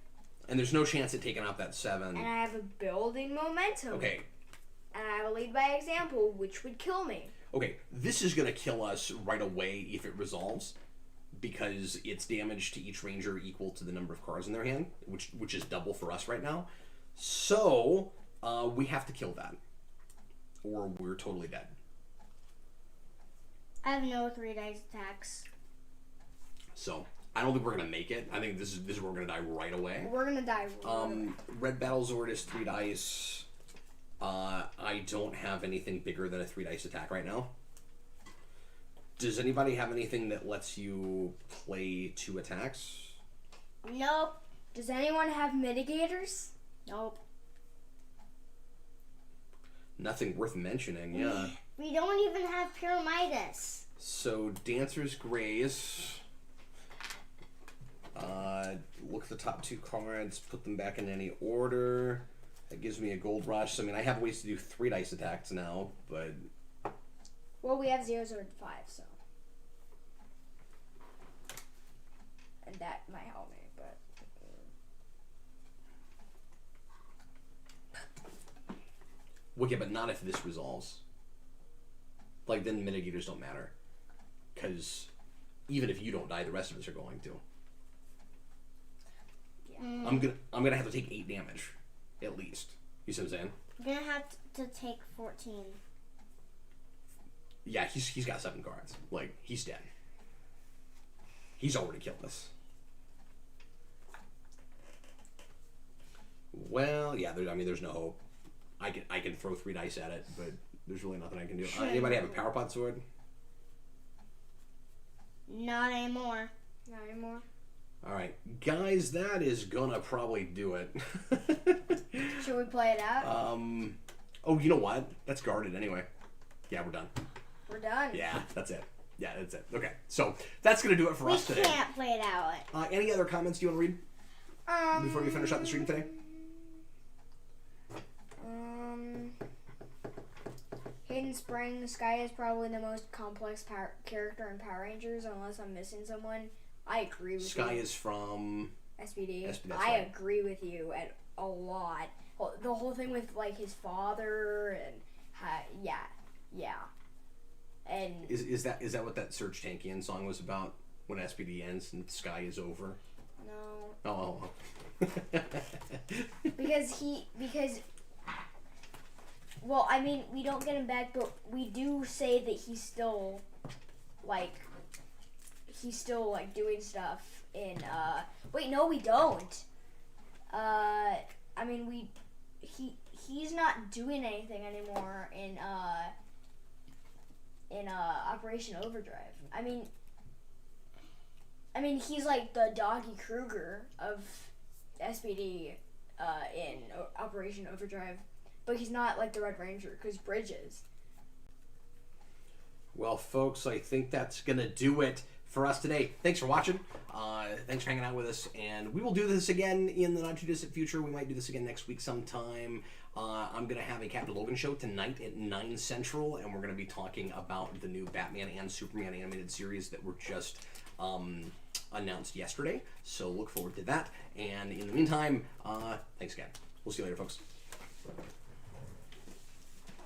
And there's no chance at taking out that 7. And I have a building momentum. Okay. And I have a lead by example, which would kill me. Okay, this is going to kill us right away if it resolves. Because it's damage to each ranger equal to the number of cards in their hand, which is double for us right now. So, we have to kill that. Or we're totally dead. I have no 3 dice attacks. So, I don't think we're going to make it. I think this is where we're going to die right away. We're going to die. Red Battlezord is 3 dice. I don't have anything bigger than a 3 dice attack right now. Does anybody have anything that lets you play 2 attacks? Nope. Does anyone have mitigators? Nope. Nothing worth mentioning, yeah. We don't even have Pyramidas. So, Dancer's Grace. Look at the top 2 cards, put them back in any order. That gives me a gold rush. So, I mean, I have ways to do 3 dice attacks now, but... Well, we have 0, 0, 5, so. And that might help me, but. Well, yeah, but not if this resolves. Like, then mitigators don't matter. Because even if you don't die, the rest of us are going to. Yeah. I'm gonna have to take 8 damage. At least. You see what I'm saying? I'm gonna have to take 14. Yeah, he's got 7 cards. Like, he's dead. He's already killed us. Well, yeah, there's no hope. I can throw 3 dice at it, but there's really nothing I can do. Anybody have a Power Pot Sword? Not anymore. Not anymore. Alright, guys, that is gonna probably do it. Should we play it out? Oh, you know what? That's guarded anyway. Yeah, we're done. We're done. Yeah, that's it. Yeah, that's it. Okay, so that's gonna do it for us today. We can't play it out. Any other comments you want to read before we finish up the stream today? Hidden Spring. Sky is probably the most complex character in Power Rangers, unless I'm missing someone. I agree with you. Sky is from SPD. that's I right. agree with you a lot. The whole thing with like his father and yeah. And is that what that Serge Tankian song was about? When SPD ends and Sky is over. no. Oh. Well, I mean, we don't get him back, but we do say that he's still doing stuff in, wait, no, we don't. I mean, he's not doing anything anymore in Operation Overdrive. I mean, he's like the Doggy Kruger of SPD in Operation Overdrive, but he's not like the Red Ranger because Bridges. Well, folks, I think that's gonna do it for us today. Thanks for watching. Thanks for hanging out with us, and we will do this again in the not too distant future. We might do this again next week sometime. I'm gonna have a Captain Logan show tonight at 9 Central, and we're gonna be talking about the new Batman and Superman animated series that were just announced yesterday. So look forward to that. And in the meantime, thanks again. We'll see you later, folks.